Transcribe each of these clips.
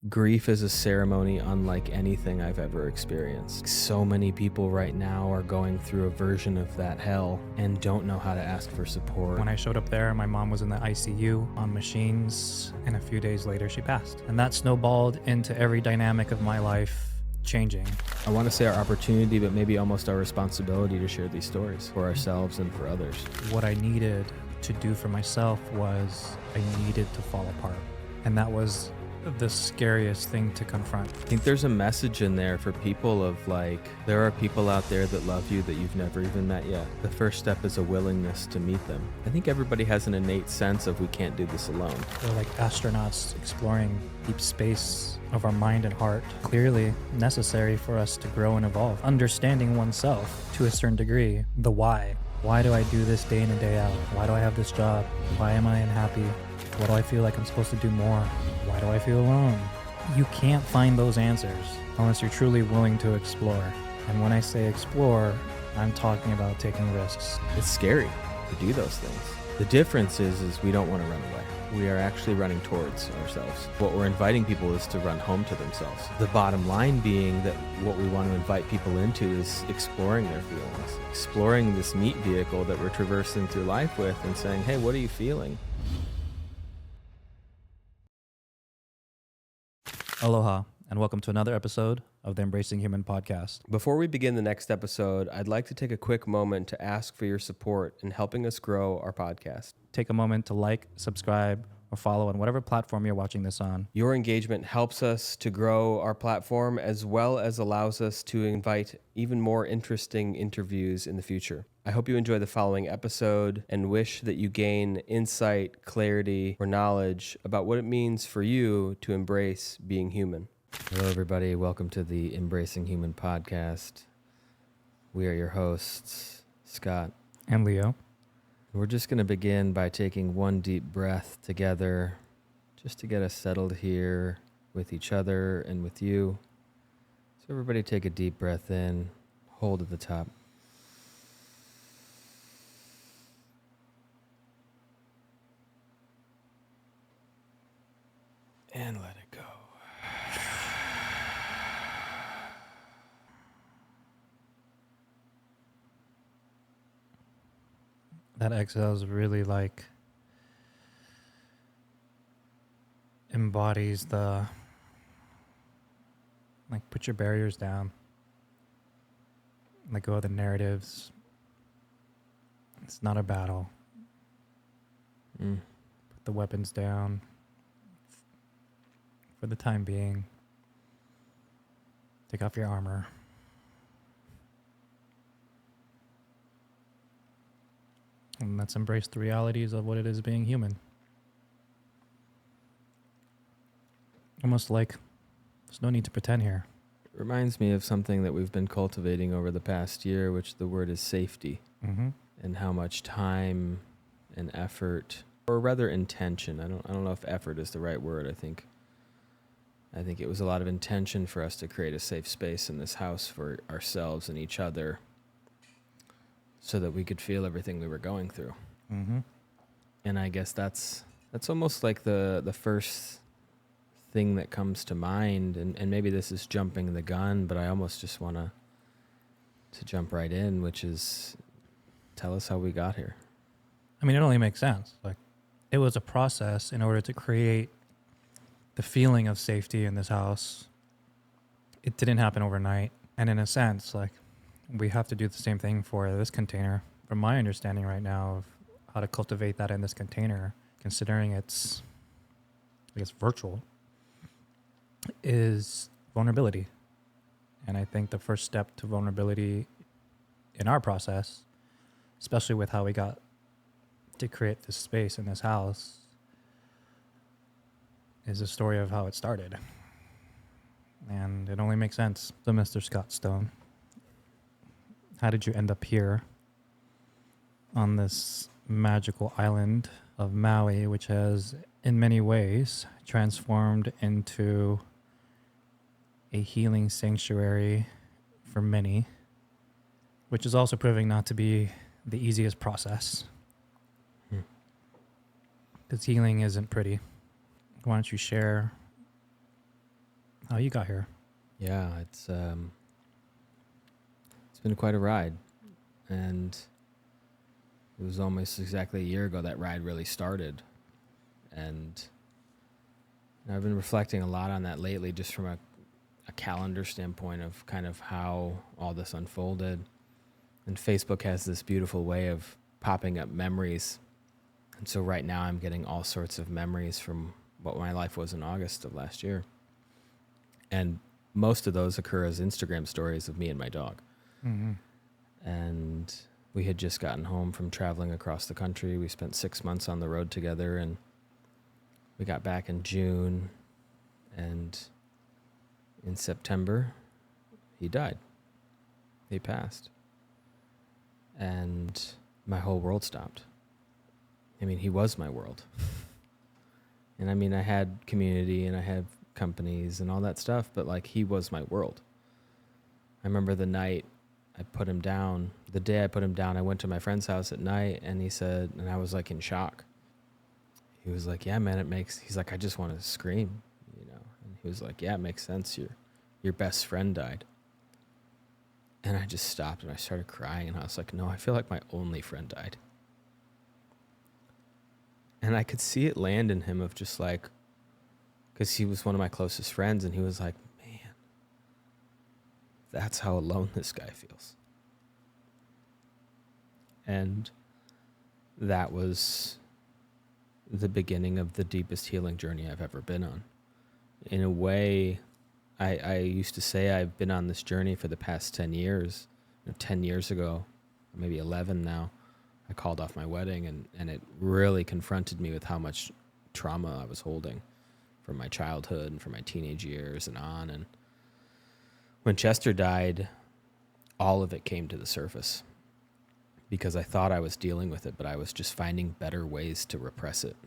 Grief is a ceremony unlike anything I've ever experienced. So many people right now are going through a version of that hell and don't know how to ask for support. When I showed up there, my mom was in the ICU on machines, and a few days later she passed. And that snowballed into every dynamic of my life changing. I want to say our opportunity, but maybe almost our responsibility to share these stories for ourselves and for others. What I needed to do for myself was I needed to fall apart. And that was the scariest thing to confront. I think there's a message in there for people of like, there are people out there that love you that you've never even met yet. The first step is a willingness to meet them. I think everybody has an innate sense of we can't do this alone. We're like astronauts exploring deep space of our mind and heart, clearly necessary for us to grow and evolve. Understanding oneself to a certain degree, the why. Why do I do this day in and day out? Why do I have this job? Why am I unhappy? What do I feel like I'm supposed to do more? Why do I feel alone? You can't find those answers unless you're truly willing to explore. And when I say explore, I'm talking about taking risks. It's scary to do those things. The difference is we don't want to run away. We are actually running towards ourselves. What we're inviting people is to run home to themselves. The bottom line being that what we want to invite people into is exploring their feelings, exploring this meat vehicle that we're traversing through life with and saying, hey, what are you feeling? Aloha, and welcome to another episode of the Embracing Human podcast. Before we begin the next episode, I'd like to take a quick moment to ask for your support in helping us grow our podcast. Take a moment to like, subscribe, or follow on whatever platform you're watching this on. Your engagement helps us to grow our platform as well as allows us to invite even more interesting interviews in the future. I hope you enjoy the following episode and wish that you gain insight, clarity, or knowledge about what it means for you to embrace being human. Hello, everybody. Welcome to the Embracing Human podcast. We are your hosts, Scott And Leo. We're just going to begin by taking one deep breath together, just to get us settled here with each other and with you. So everybody take a deep breath in, hold at the top. And let it go. That exhale is really like embodies the, like, put your barriers down. Let go of the narratives. It's not a battle. Put the weapons down for the time being. Take off your armor. And let's embrace the realities of what it is being human. Almost like there's no need to pretend here. It reminds me of something that we've been cultivating over the past year, which the word is safety, and how much time and effort, or rather intention. I don't know if effort is the right word. I think it was a lot of intention for us to create a safe space in this house for ourselves and each other, so that we could feel everything we were going through. And I guess that's almost like the first thing that comes to mind. And maybe this is jumping the gun, but I almost just want to jump right in, which is tell us how we got here. I mean, it only makes sense. Like, it was a process in order to create the feeling of safety in this house. It didn't happen overnight. And in a sense, like, we have to do the same thing for this container. From my understanding right now of how to cultivate that in this container, considering it's, I guess, virtual, is vulnerability. And I think the first step to vulnerability in our process, especially with how we got to create this space in this house, is the story of how it started. And it only makes sense. So, Mr. Scott Stone, how did you end up here on this magical island of Maui, which has, in many ways, transformed into a healing sanctuary for many, which is also proving not to be the easiest process? Because healing isn't pretty. Why don't you share how you got here. Yeah, it's been quite a ride, and it was almost exactly a year ago that ride really started, and I've been reflecting a lot on that lately, just from a calendar standpoint of kind of how all this unfolded. And Facebook has this beautiful way of popping up memories. And so right now I'm getting all sorts of memories from what my life was in August of last year. And most of those occur as Instagram stories of me and my dog. Mm-hmm. And we had just gotten home from traveling across the country. We spent 6 months on the road together, and we got back in June, and in September, he died. He passed. And my whole world stopped. I mean, he was my world. And I mean, I had community and I had companies and all that stuff, but like, he was my world. I remember the night I put him down, the day I put him down, I went to my friend's house at night, and he said, and I was like in shock. He was like, yeah, man, he's like, I just want to scream, you know? And he was like, yeah, it makes sense. Your best friend died. And I just stopped and I started crying, and I was like, no, I feel like my only friend died. And I could see it land in him of just like, because he was one of my closest friends, and he was like, man, that's how alone this guy feels. And that was the beginning of the deepest healing journey I've ever been on. In a way, I used to say I've been on this journey for the past 10 years. 10 years ago, maybe 11 now, I called off my wedding, and it really confronted me with how much trauma I was holding from my childhood and from my teenage years and on. And when Chester died, all of it came to the surface, because I thought I was dealing with it, but I was just finding better ways to repress it.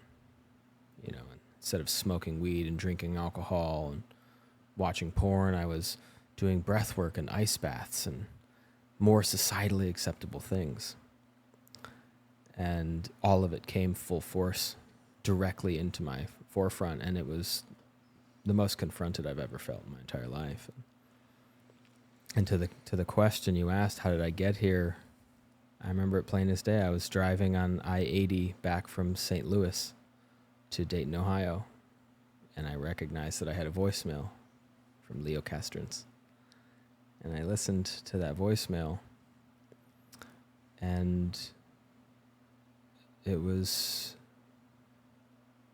You know, instead of smoking weed and drinking alcohol and watching porn, I was doing breath work and ice baths and more societally acceptable things. And all of it came full force directly into my forefront, and it was the most confronted I've ever felt in my entire life. And to the question you asked, how did I get here? I remember it plain as day. I was driving on I-80 back from St. Louis to Dayton, Ohio, and I recognized that I had a voicemail from Leo Castrence. And I listened to that voicemail, and it was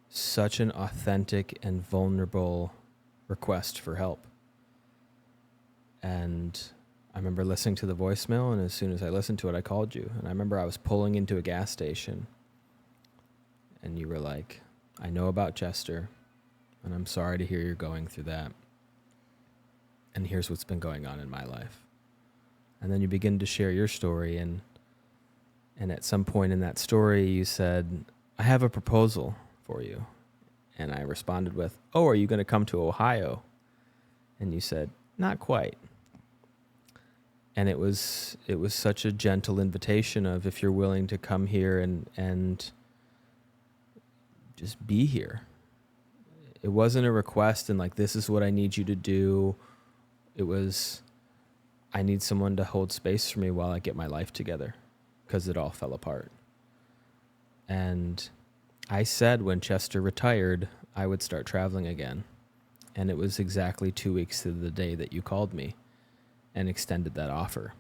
such an authentic and vulnerable request for help. And I remember listening to the voicemail, and as soon as I listened to it, I called you. And I remember I was pulling into a gas station, and you were like, I know about Chester, and I'm sorry to hear you're going through that. And here's what's been going on in my life. And then you begin to share your story, and at some point in that story, you said, I have a proposal for you. And I responded with, oh, are you going to come to Ohio? And you said, not quite. And it was such a gentle invitation of, if you're willing to come here and just be here. It wasn't a request and like, this is what I need you to do. It was, I need someone to hold space for me while I get my life together, because it all fell apart. And I said when Chester retired, I would start traveling again. And it was exactly 2 weeks to the day that you called me and extended that offer.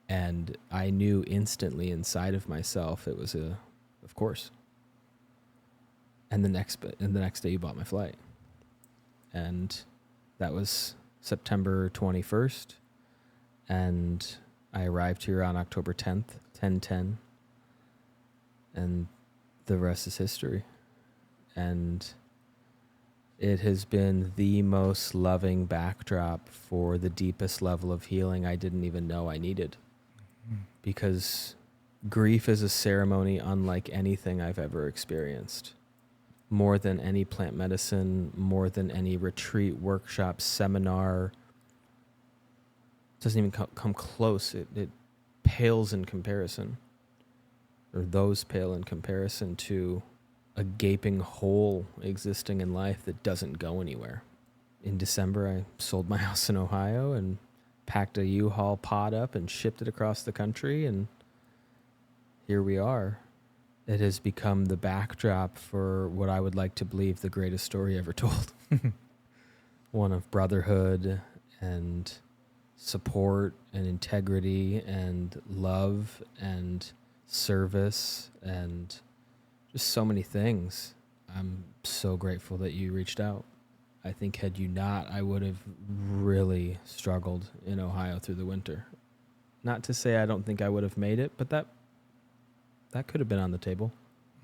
And I knew instantly inside of myself it was of course. And the next day you bought my flight. And that was September 21st. And I arrived here on October 10th, 10/10. And the rest is history. And it has been the most loving backdrop for the deepest level of healing I didn't even know I needed. Because grief is a ceremony unlike anything I've ever experienced. More than any plant medicine, more than any retreat, workshop, seminar. Doesn't even come close. It pales in comparison. Or those pale in comparison to a gaping hole existing in life that doesn't go anywhere. In December, I sold my house in Ohio and packed a U-Haul pod up and shipped it across the country, and here we are. It has become the backdrop for what I would like to believe the greatest story ever told. One of brotherhood and support and integrity and love and service and just so many things. I'm so grateful that you reached out. I think had you not, I would have really struggled in Ohio through the winter. Not to say I don't think I would have made it, but that could have been on the table.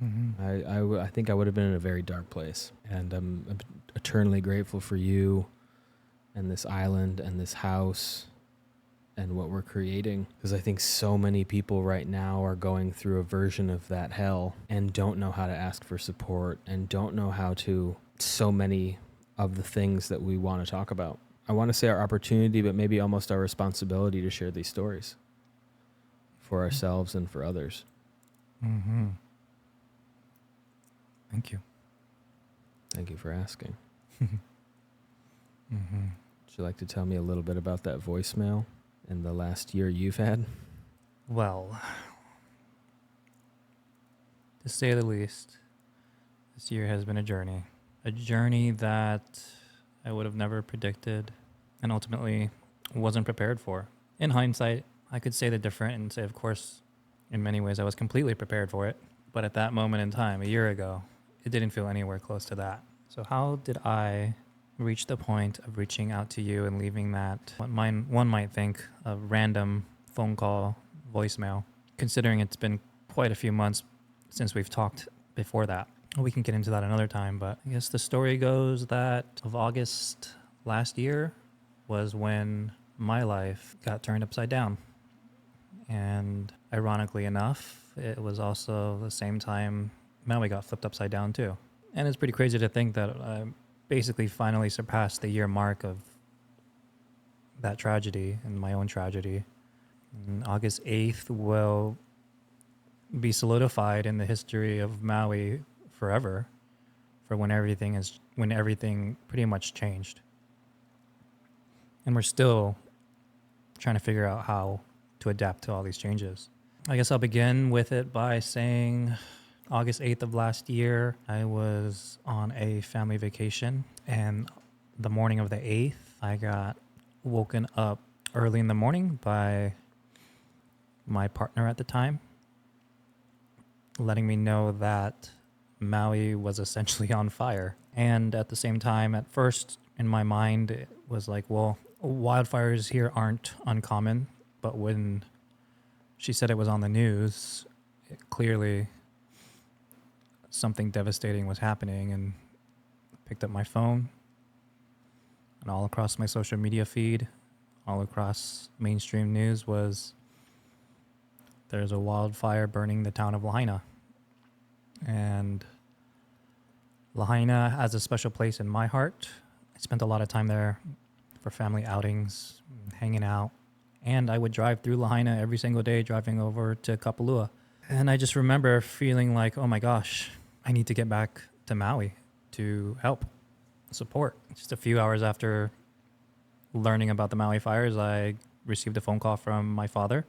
Mm-hmm. I think I would have been in a very dark place. And I'm eternally grateful for you and this island and this house and what we're creating. Because I think so many people right now are going through a version of that hell and don't know how to ask for support and don't know how to, so many of the things that we want to talk about. I want to say our opportunity, but maybe almost our responsibility to share these stories for ourselves and for others. Mm-hmm. Thank you. Thank you for asking. Mm-hmm. Would you like to tell me a little bit about that voicemail and the last year you've had? Well, to say the least, this year has been a journey. A journey that I would have never predicted and ultimately wasn't prepared for. In hindsight, I could say the different and say, of course, in many ways I was completely prepared for it. But at that moment in time, a year ago, it didn't feel anywhere close to that. So how did I reach the point of reaching out to you and leaving that, what one might think, a random phone call, voicemail, considering it's been quite a few months since we've talked before that? We can get into that another time, but I guess the story goes that of August last year was when my life got turned upside down. And ironically enough, it was also the same time Maui got flipped upside down too. And it's pretty crazy to think that I basically finally surpassed the year mark of that tragedy and my own tragedy. And August 8th will be solidified in the history of Maui forever, for when everything pretty much changed. And we're still trying to figure out how to adapt to all these changes. I guess I'll begin with it by saying August 8th of last year, I was on a family vacation, and the morning of the 8th, I got woken up early in the morning by my partner at the time, letting me know that Maui was essentially on fire. And at the same time, at first in my mind, it was like, well, wildfires here aren't uncommon. But when she said it was on the news, clearly something devastating was happening, and picked up my phone, and all across my social media feed, all across mainstream news was there's a wildfire burning the town of Lahaina. And Lahaina has a special place in my heart. I spent a lot of time there for family outings, hanging out. And I would drive through Lahaina every single day, driving over to Kapalua. And I just remember feeling like, oh my gosh, I need to get back to Maui to help, support. Just a few hours after learning about the Maui fires, I received a phone call from my father,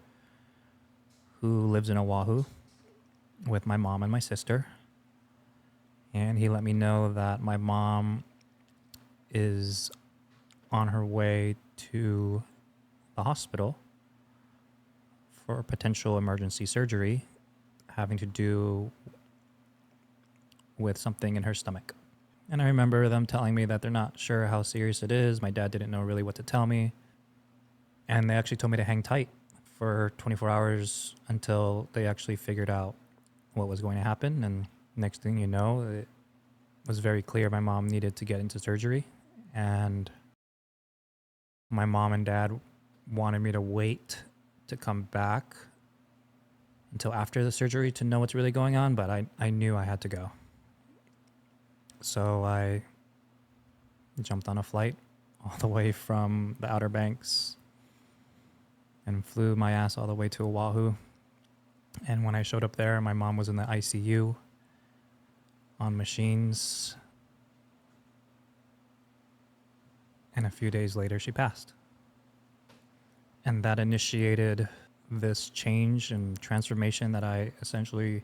who lives in Oahu with my mom and my sister. And he let me know that my mom is on her way to the hospital for potential emergency surgery having to do with something in her stomach. And I remember them telling me that they're not sure how serious it is. My dad didn't know really what to tell me. And they actually told me to hang tight for 24 hours until they actually figured out what was going to happen. And next thing you know, it was very clear my mom needed to get into surgery. And my mom and dad wanted me to wait to come back until after the surgery to know what's really going on, but I knew I had to go. So I jumped on a flight all the way from the Outer Banks and flew my ass all the way to Oahu. And when I showed up there, my mom was in the ICU on machines. And a few days later, she passed. And that initiated this change and transformation that I essentially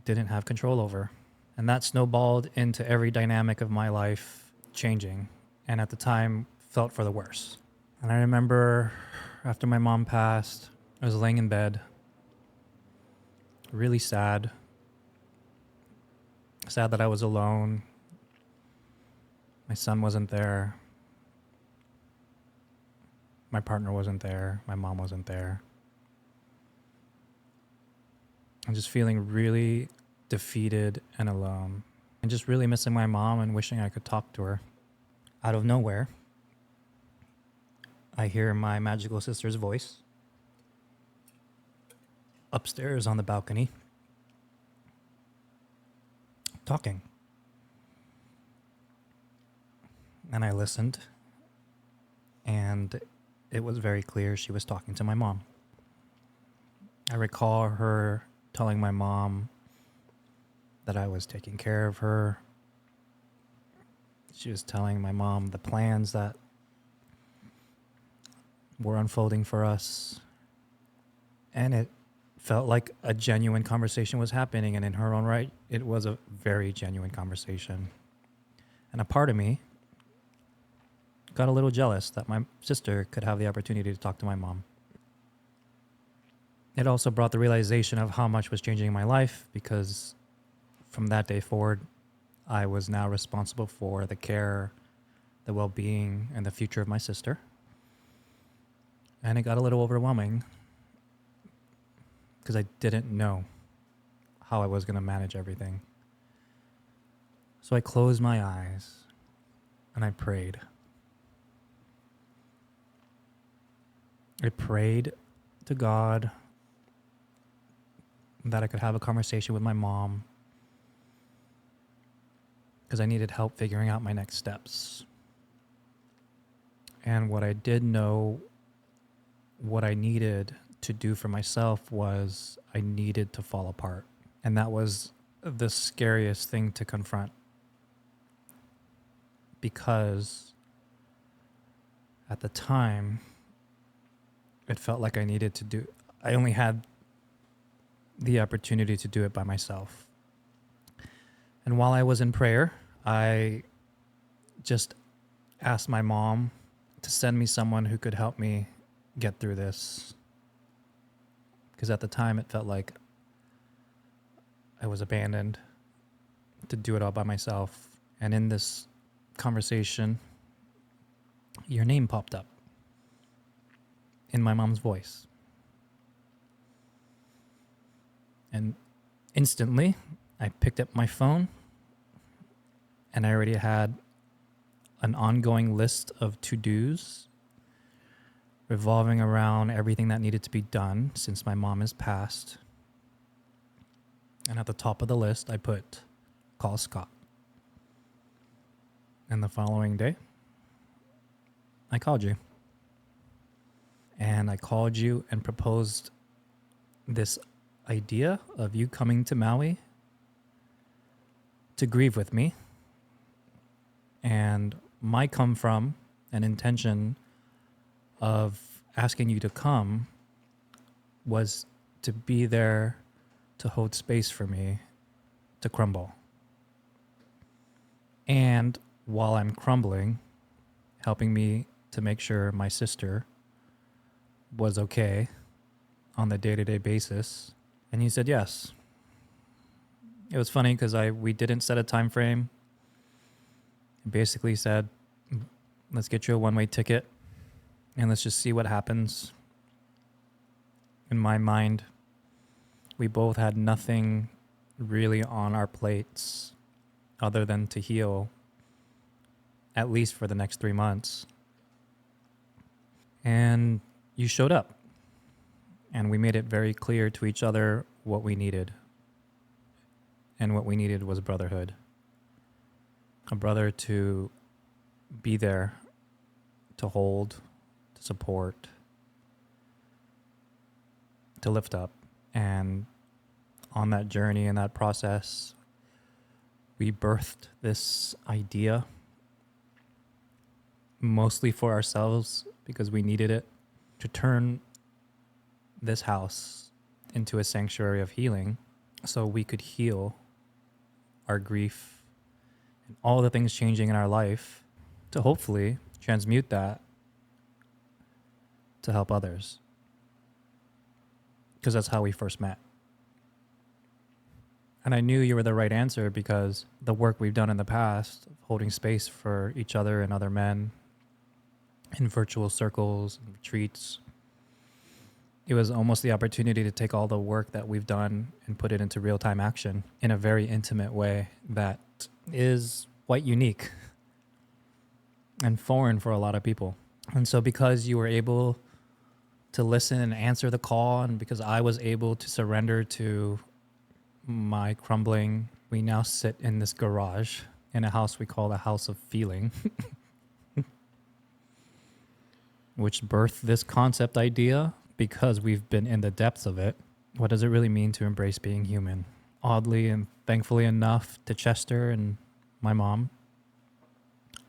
didn't have control over. And that snowballed into every dynamic of my life changing. And at the time, felt for the worse. And I remember after my mom passed, I was laying in bed, really sad. Sad that I was alone. My son wasn't there. My partner wasn't there. My mom wasn't there. I'm just feeling really defeated and alone. And just really missing my mom and wishing I could talk to her. Out of nowhere, I hear my magical sister's voice upstairs on the balcony, talking. And I listened, and it was very clear she was talking to my mom. I recall her telling my mom that I was taking care of her. She was telling my mom the plans that were unfolding for us. And it felt like a genuine conversation was happening. And in her own right, it was a very genuine conversation. And a part of me got a little jealous that my sister could have the opportunity to talk to my mom. It also brought the realization of how much was changing in my life, because from that day forward, I was now responsible for the care, the well-being, and the future of my sister. And it got a little overwhelming because I didn't know how I was going to manage everything. So I closed my eyes and I prayed. I prayed to God that I could have a conversation with my mom, because I needed help figuring out my next steps. And what I did know, what I needed to do for myself, was I needed to fall apart. And that was the scariest thing to confront, because at the time, it felt like I only had the opportunity to do it by myself. And while I was in prayer, I just asked my mom to send me someone who could help me get through this. Because at the time, it felt like I was abandoned to do it all by myself. And in this conversation, your name popped up in my mom's voice. And instantly, I picked up my phone, and I already had an ongoing list of to-dos revolving around everything that needed to be done since my mom has passed. And at the top of the list, I put, call Scott. And the following day, I called you. And I called you and proposed this idea of you coming to Maui to grieve with me. And my come from an intention of asking you to come was to be there to hold space for me to crumble. And while I'm crumbling, helping me to make sure my sister was okay on the day-to-day basis. And you said yes. It was funny because we didn't set a time frame. It basically said, let's get you a one-way ticket and let's just see what happens. In my mind, we both had nothing really on our plates other than to heal, at least for the next 3 months. And you showed up, and we made it very clear to each other what we needed. And what we needed was brotherhood. A brother to be there, to hold, to support, to lift up. And on that journey and that process, we birthed this idea mostly for ourselves because we needed it to turn this house into a sanctuary of healing so we could heal our grief and all the things changing in our life to hopefully transmute that to help others. Because that's how we first met. And I knew you were the right answer because the work we've done in the past, holding space for each other and other men in virtual circles and retreats, it was almost the opportunity to take all the work that we've done and put it into real-time action in a very intimate way that is quite unique and foreign for a lot of people. And so because you were able to listen and answer the call, and because I was able to surrender to my crumbling, we now sit in this garage in a house we call the House of Feeling, which birthed this concept idea because we've been in the depths of it. What does it really mean to embrace being human? Oddly and thankfully enough to Chester and my mom,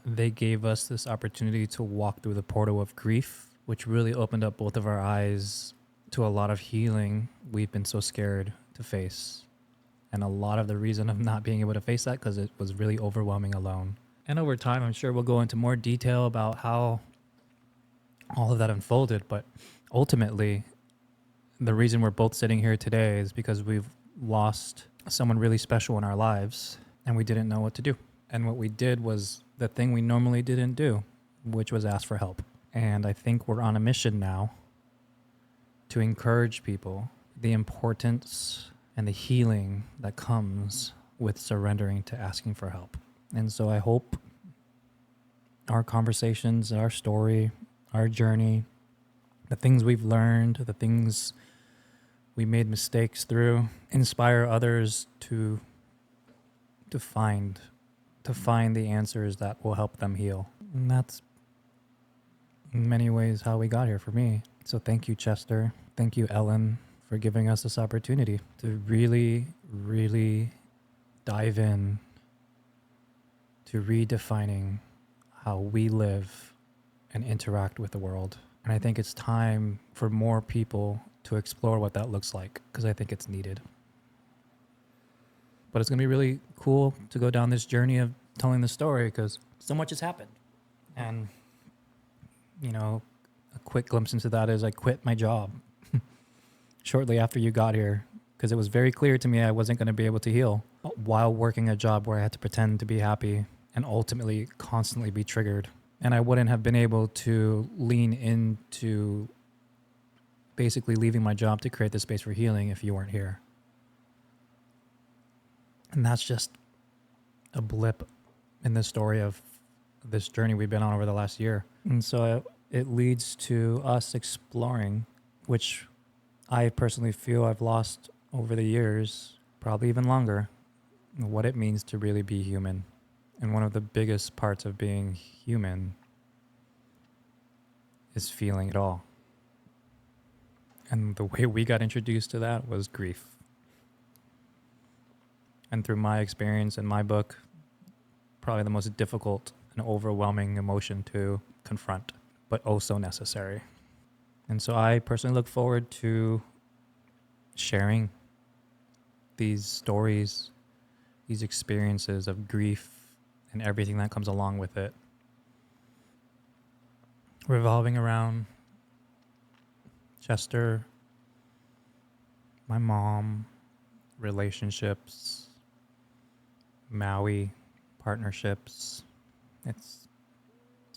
they gave us this opportunity to walk through the portal of grief, which really opened up both of our eyes to a lot of healing we've been so scared to face. And a lot of the reason of not being able to face that because it was really overwhelming alone. And over time, I'm sure we'll go into more detail about how all of that unfolded. But ultimately, the reason we're both sitting here today is because we've lost someone really special in our lives and we didn't know what to do. And what we did was the thing we normally didn't do, which was ask for help. And I think we're on a mission now to encourage people the importance and the healing that comes with surrendering to asking for help. And so I hope our conversations, our story, our journey, the things we've learned, the things we made mistakes through, inspire others to find the answers that will help them heal. And that's in many ways how we got here for me. So thank you, Chester. Thank you, Ellen, for giving us this opportunity to really, really dive in to redefining how we live and interact with the world. And I think it's time for more people to explore what that looks like because I think it's needed. But it's going to be really cool to go down this journey of telling the story because so much has happened. And, you know, a quick glimpse into that is I quit my job shortly after you got here because it was very clear to me I wasn't going to be able to heal while working a job where I had to pretend to be happy and ultimately constantly be triggered. And I wouldn't have been able to lean into basically leaving my job to create the space for healing if you weren't here. And that's just a blip in the story of this journey we've been on over the last year. And so it leads to us exploring, which I personally feel I've lost over the years, probably even longer, what it means to really be human. And one of the biggest parts of being human is feeling it all. And the way we got introduced to that was grief. And through my experience in my book, probably the most difficult and overwhelming emotion to confront, but also necessary. And so I personally look forward to sharing these stories, these experiences of grief and everything that comes along with it, revolving around Chester, my mom, relationships, Maui, partnerships. It's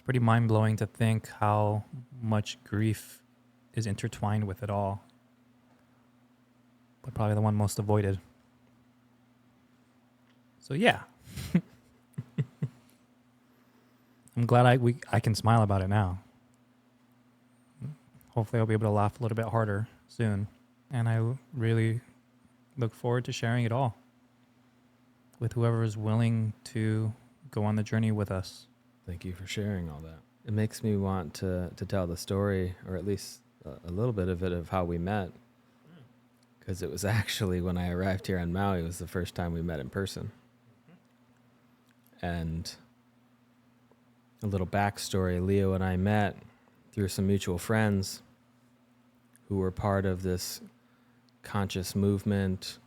pretty mind-blowing to think how much grief is intertwined with it all, but probably the one most avoided. So yeah, I'm glad I can smile about it now. Hopefully I'll be able to laugh a little bit harder soon. And I really look forward to sharing it all with whoever is willing to go on the journey with us. Thank you for sharing all that. It makes me want to tell the story, or at least a little bit of it, of how we met. Because it was actually when I arrived here on Maui, it was the first time we met in person. And a little backstory. Leo and I met through some mutual friends who were part of this conscious movement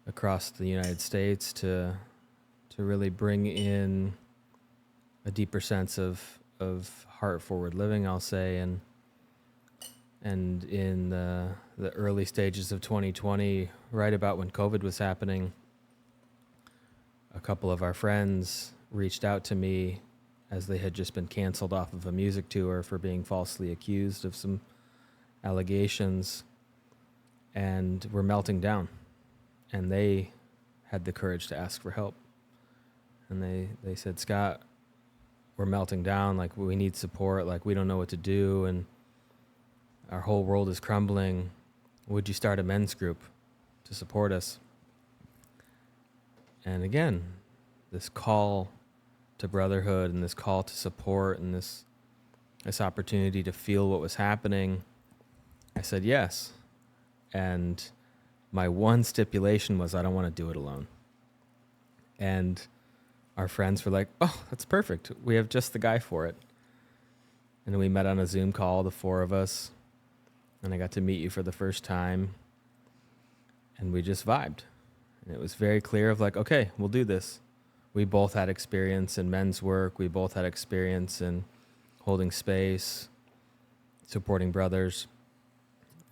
across the United States to really bring in a deeper sense of heart forward living, I'll say, and in the early stages of 2020, right about when COVID was happening, a couple of our friends reached out to me as they had just been canceled off of a music tour for being falsely accused of some allegations, and were melting down. And they had the courage to ask for help. And they said, Scott, we're melting down. Like, we need support. Like, we don't know what to do. And our whole world is crumbling. Would you start a men's group to support us? And again, this call to brotherhood and this call to support and this opportunity to feel what was happening, I said yes. And my one stipulation was I don't want to do it alone. And our friends were like, oh, that's perfect. We have just the guy for it. And we met on a Zoom call, the four of us. And I got to meet you for the first time. And we just vibed. And it was very clear of like, okay, we'll do this. We both had experience in men's work. We both had experience in holding space, supporting brothers.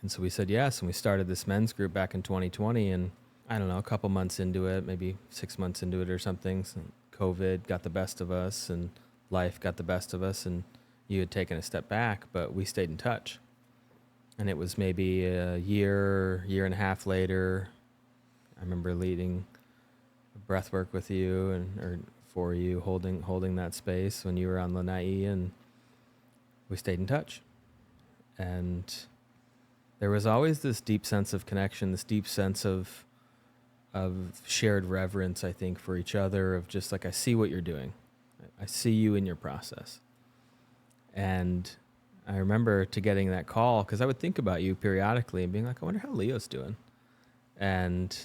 And so we said yes, and we started this men's group back in 2020, and I don't know, a couple months into it, maybe 6 months into it or something, so COVID got the best of us, and life got the best of us, and you had taken a step back, but we stayed in touch. And it was maybe a year and a half later, I remember leading breath work with you, or for you, holding that space when you were on Lanai, and we stayed in touch. And there was always this deep sense of connection, this deep sense of shared reverence, I think, for each other, of just like, I see what you're doing. I see you in your process. And I remember getting that call, because I would think about you periodically and being like, I wonder how Leo's doing. And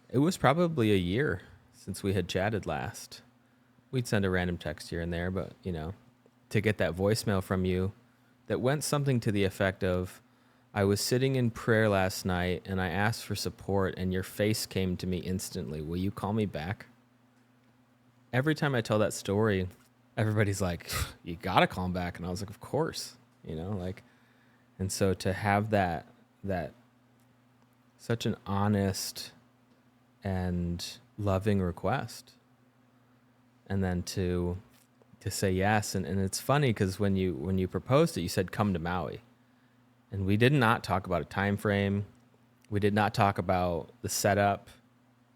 it was probably a year since we had chatted last. We'd send a random text here and there, but, you know, to get that voicemail from you that went something to the effect of, I was sitting in prayer last night and I asked for support and your face came to me instantly. Will you call me back? Every time I tell that story, everybody's like, you gotta call him back. And I was like, of course, you know, like, and so to have that such an honest and loving request, and then to say yes. And it's funny because when you proposed it, you said, come to Maui. And we did not talk about a time frame. We did not talk about the setup.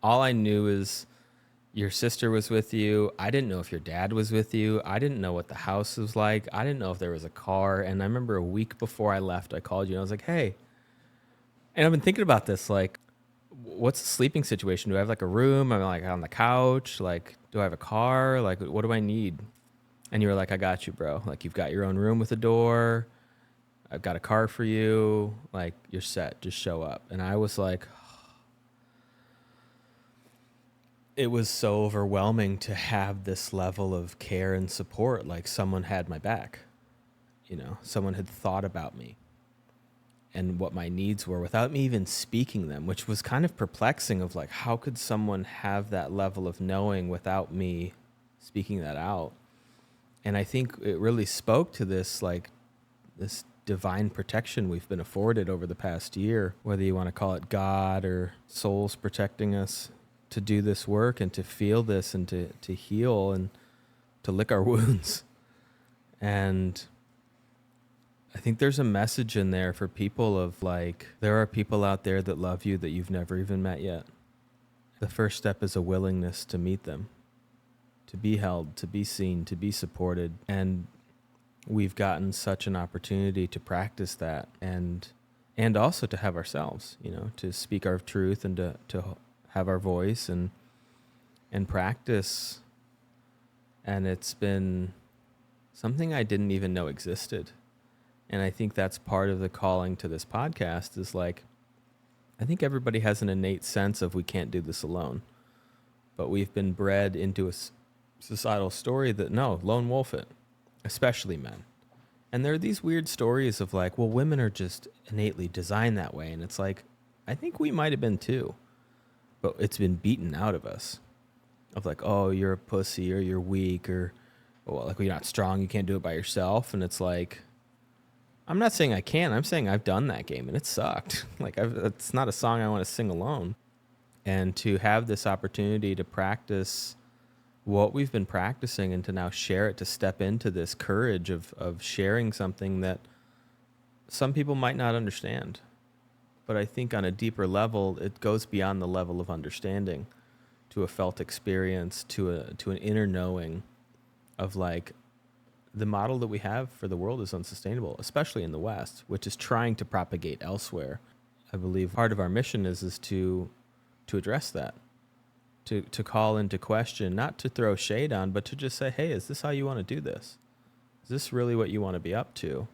All I knew is your sister was with you. I didn't know if your dad was with you. I didn't know what the house was like. I didn't know if there was a car. And I remember a week before I left, I called you and I was like, hey. And I've been thinking about this, like, what's the sleeping situation? Do I have like a room? I'm like on the couch. Like, do I have a car? Like, what do I need? And you were like, I got you, bro. Like, you've got your own room with a door. I've got a car for you. Like, you're set. Just show up. And I was like, it was so overwhelming to have this level of care and support. Like, someone had my back, you know, someone had thought about me and what my needs were without me even speaking them, which was kind of perplexing of like, how could someone have that level of knowing without me speaking that out? And I think it really spoke to this, like, this divine protection we've been afforded over the past year, whether you want to call it God or souls protecting us to do this work and to feel this and to heal and to lick our wounds. And I think there's a message in there for people of like, there are people out there that love you that you've never even met yet. The first step is a willingness to meet them, to be held, to be seen, to be supported. And we've gotten such an opportunity to practice that and also to have ourselves, you know, to speak our truth and to have our voice and practice. And it's been something I didn't even know existed. And I think that's part of the calling to this podcast is like, I think everybody has an innate sense of we can't do this alone, but we've been bred into societal story that no, lone wolf it, especially men. And there are these weird stories of like, well, women are just innately designed that way. And it's like, I think we might have been too, but it's been beaten out of us of like, oh, you're a pussy or you're weak or, well, like, you're not strong. You can't do it by yourself. And it's like, I'm not saying I can. I'm saying I've done that game and it sucked. Like, it's not a song I want to sing alone. And to have this opportunity to practice what we've been practicing and to now share it, to step into this courage of sharing something that some people might not understand. But I think on a deeper level, it goes beyond the level of understanding to a felt experience, to an inner knowing of like, the model that we have for the world is unsustainable, especially in the West, which is trying to propagate elsewhere. I believe part of our mission is to address that, to call into question, not to throw shade on, but to just say, hey, is this how you want to do this? Is this really what you want to be up to?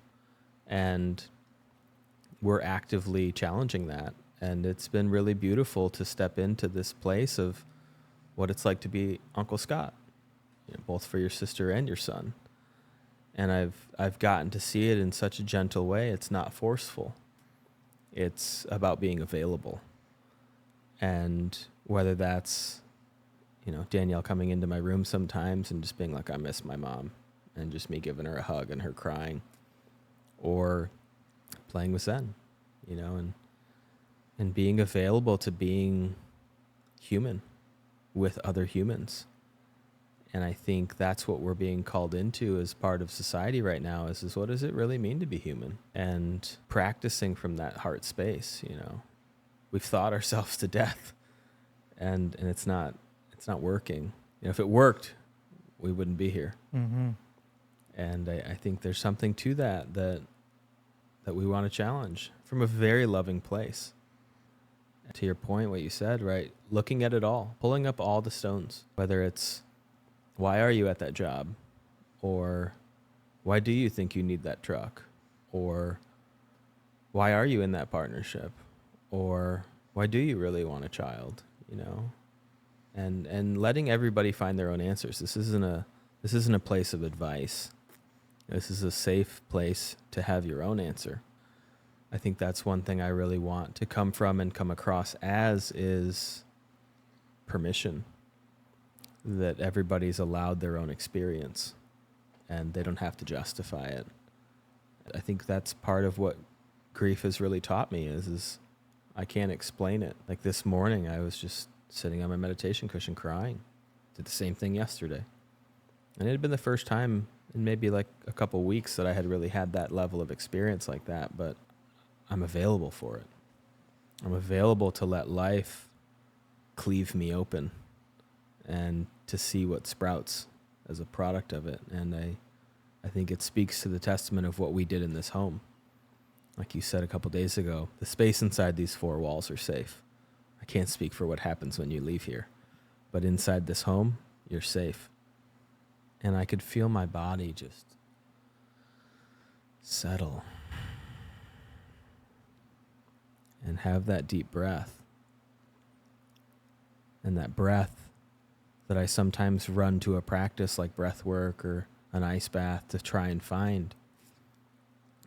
And we're actively challenging that. And it's been really beautiful to step into this place of what it's like to be Uncle Scott, both for your sister and your son. And I've gotten to see it in such a gentle way. It's not forceful. It's about being available. And whether that's, Danielle coming into my room sometimes and just being like, I miss my mom, and just me giving her a hug and her crying, or playing with Zen, and being available to being human with other humans. And I think that's what we're being called into as part of society right now is what does it really mean to be human? And practicing from that heart space, We've thought ourselves to death, and it's not working. If it worked, we wouldn't be here. Mm-hmm. And I think there's something to that we want to challenge from a very loving place. To your point, what you said, right? Looking at it all, pulling up all the stones, whether it's why are you at that job, or why do you think you need that truck, or why are you in that partnership, or why do you really want a child, and letting everybody find their own answers. This isn't a place of advice. This is a safe place to have your own answer. I think that's one thing I really want to come from and come across as is permission, that everybody's allowed their own experience and they don't have to justify it. I think that's part of what grief has really taught me is I can't explain it. Like this morning, I was just sitting on my meditation cushion crying. Did the same thing yesterday. And it had been the first time in maybe like a couple weeks that I had really had that level of experience like that, but I'm available for it. I'm available to let life cleave me open and to see what sprouts as a product of it. And I think it speaks to the testament of what we did in this home. Like you said a couple days ago, the space inside these four walls are safe. I can't speak for what happens when you leave here, but inside this home, you're safe. And I could feel my body just settle and have that deep breath. And that breath that I sometimes run to a practice like breath work or an ice bath to try and find.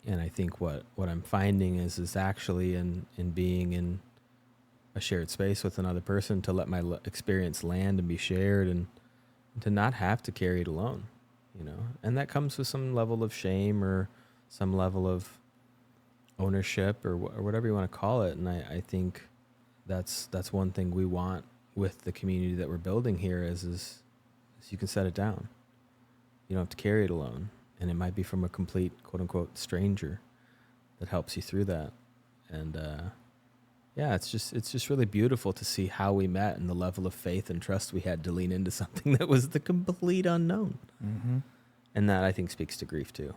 And I think what I'm finding is actually in being in a shared space with another person, to let my experience land and be shared, and to not have to carry it alone, And that comes with some level of shame or some level of ownership or whatever you want to call it. And I think that's one thing we want with the community that we're building here is you can set it down. You don't have to carry it alone. And it might be from a complete, quote unquote, stranger that helps you through that. And it's just really beautiful to see how we met and the level of faith and trust we had to lean into something that was the complete unknown. Mm-hmm. And that I think speaks to grief too,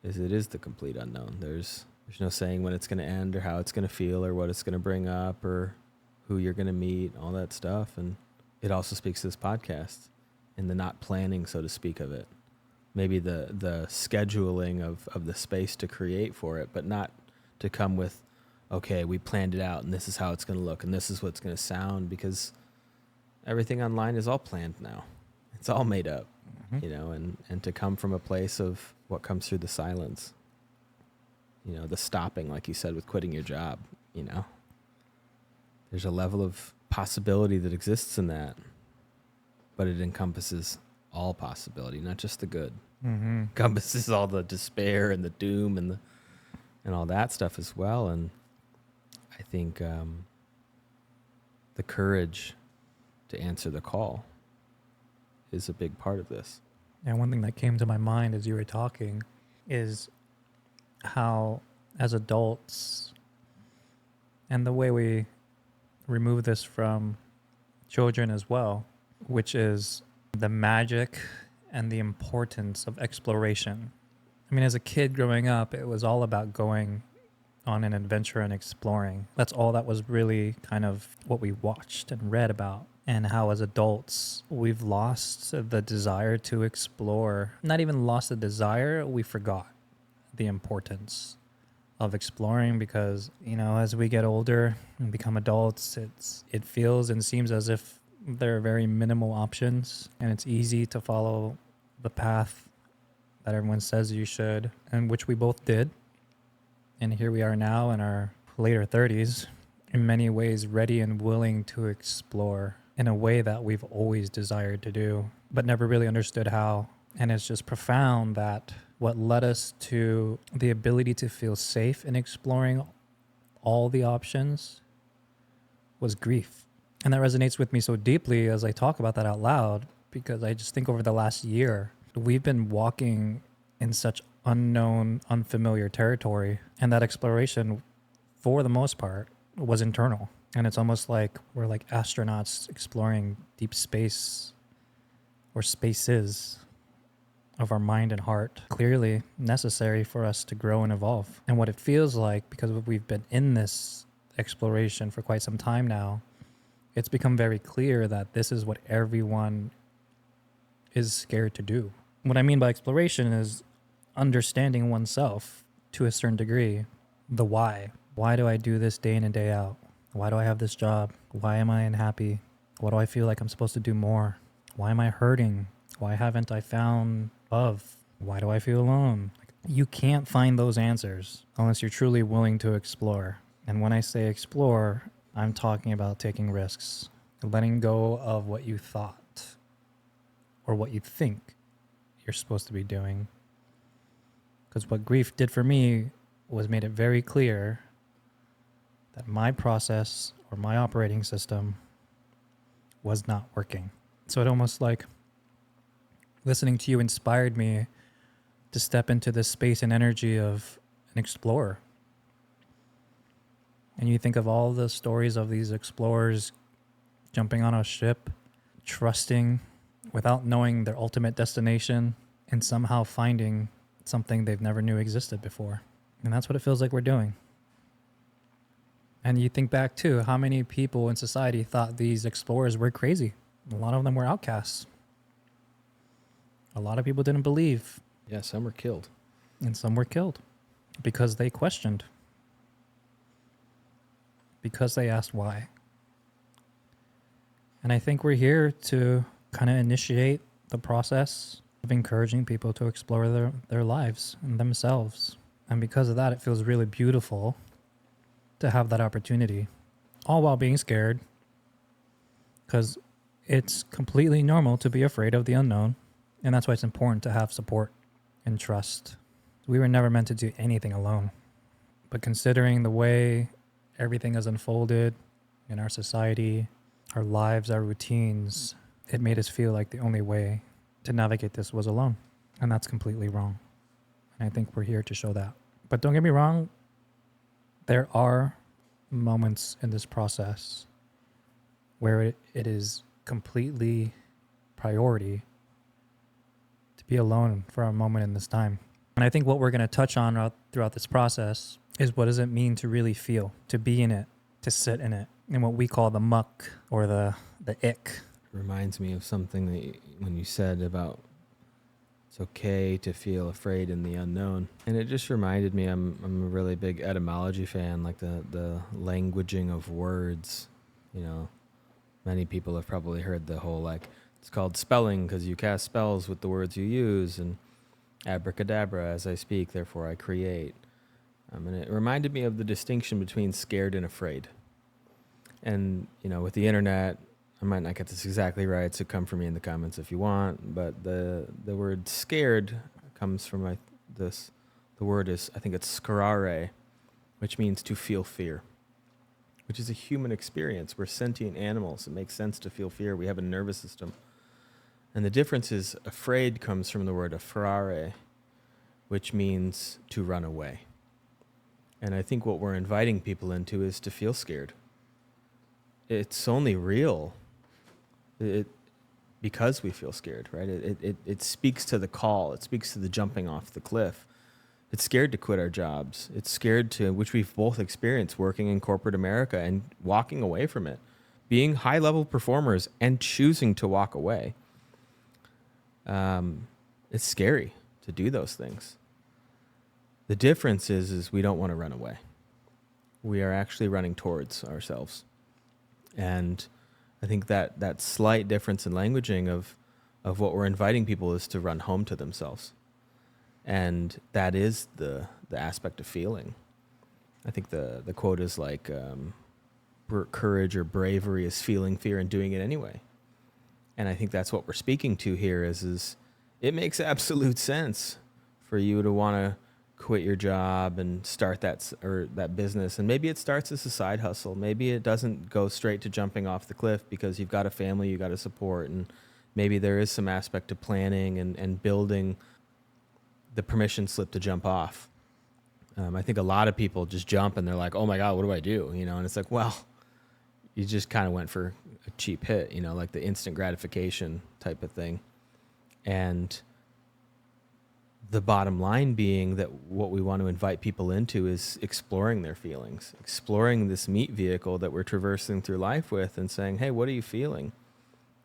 is it is the complete unknown. There's no saying when it's going to end or how it's going to feel or what it's going to bring up or who you're going to meet, all that stuff. And it also speaks to this podcast and the not planning, so to speak, of it. Maybe the scheduling of the space to create for it, but not to come with, okay, we planned it out and this is how it's going to look and this is what it's going to sound, because everything online is all planned now. It's all made up, and to come from a place of what comes through the silence, the stopping, like you said, with quitting your job, there's a level of possibility that exists in that, but it encompasses all possibility, not just the good. Encompasses all the despair and the doom and all that stuff as well. And I think the courage to answer the call is a big part of this. And one thing that came to my mind as you were talking is how, as adults, and the way we remove this from children as well, which is the magic and the importance of exploration. I mean, as a kid growing up, it was all about going on an adventure and exploring. That's all that was really kind of what we watched and read about. And how as adults, we've lost the desire to explore. Not even lost the desire, we forgot the importance of exploring because, as we get older and become adults, it feels and seems as if there are very minimal options and it's easy to follow the path that everyone says you should, and which we both did. And here we are now in our later 30s, in many ways ready and willing to explore in a way that we've always desired to do, but never really understood how. And it's just profound that what led us to the ability to feel safe in exploring all the options was grief. And that resonates with me so deeply as I talk about that out loud, because I just think over the last year, we've been walking in such unknown, unfamiliar territory. And that exploration, for the most part, was internal. And it's almost like we're like astronauts exploring deep space or spaces of our mind and heart, clearly necessary for us to grow and evolve. And what it feels like, because we've been in this exploration for quite some time now, it's become very clear that this is what everyone is scared to do. What I mean by exploration is understanding oneself to a certain degree. The why. Why do I do this day in and day out? Why do I have this job? Why am I unhappy? Why do I feel like I'm supposed to do more? Why am I hurting? Why haven't I found love? Why do I feel alone? You can't find those answers unless you're truly willing to explore. And when I say explore, I'm talking about taking risks, letting go of what you thought or what you think you're supposed to be doing. Because what grief did for me was made it very clear that my process or my operating system was not working. So it almost like listening to you inspired me to step into this space and energy of an explorer. And you think of all the stories of these explorers jumping on a ship, trusting without knowing their ultimate destination, and somehow finding something they've never knew existed before. And that's what it feels like we're doing. And you think back to how many people in society thought these explorers were crazy. A lot of them were outcasts. A lot of people didn't believe. Yeah, some were killed. And some were killed because they questioned. Because they asked why. And I think we're here to kind of initiate the process of encouraging people to explore their lives and themselves. And because of that, it feels really beautiful to have that opportunity, all while being scared, because it's completely normal to be afraid of the unknown. And that's why it's important to have support and trust. We were never meant to do anything alone. But considering the way everything has unfolded in our society, our lives, our routines, it made us feel like the only way to navigate this was alone. And that's completely wrong. And I think we're here to show that. But don't get me wrong, there are moments in this process where it is completely priority to be alone for a moment in this time. And I think what we're going to touch on throughout this process is what does it mean to really feel, to be in it, to sit in it, and what we call the muck or the ick. It reminds me of something that when you said about it's okay to feel afraid in the unknown. And it just reminded me, I'm a really big etymology fan, like the languaging of words. Many people have probably heard the whole like It's called spelling because you cast spells with the words you use, and abracadabra, as I speak, therefore I create. And it reminded me of the distinction between scared and afraid. And, with the internet, I might not get this exactly right, so come for me in the comments if you want, but the word scared comes from the word is, I think it's scarare, which means to feel fear, which is a human experience. We're sentient animals. It makes sense to feel fear. We have a nervous system. And the difference is afraid comes from the word affrare, which means to run away. And I think what we're inviting people into is to feel scared. It's only real because we feel scared, right? It speaks to the call. It speaks to the jumping off the cliff. It's scared to quit our jobs. It's scared to, which we've both experienced working in corporate America and walking away from it, being high-level performers and choosing to walk away. It's scary to do those things. The difference is we don't want to run away. We are actually running towards ourselves. And I think that slight difference in languaging of what we're inviting people is to run home to themselves. And that is the aspect of feeling. I think the quote is like, courage or bravery is feeling fear and doing it anyway. And I think that's what we're speaking to here is it makes absolute sense for you to want to quit your job and start that business. And maybe it starts as a side hustle. Maybe it doesn't go straight to jumping off the cliff because you've got a family you got to support. And maybe there is some aspect of planning and building the permission slip to jump off. I think a lot of people just jump and they're like, oh my God, what do I do? And it's like, well, you just kind of went for a cheap hit, like the instant gratification type of thing. And the bottom line being that what we want to invite people into is exploring their feelings, exploring this meat vehicle that we're traversing through life with and saying, hey, what are you feeling?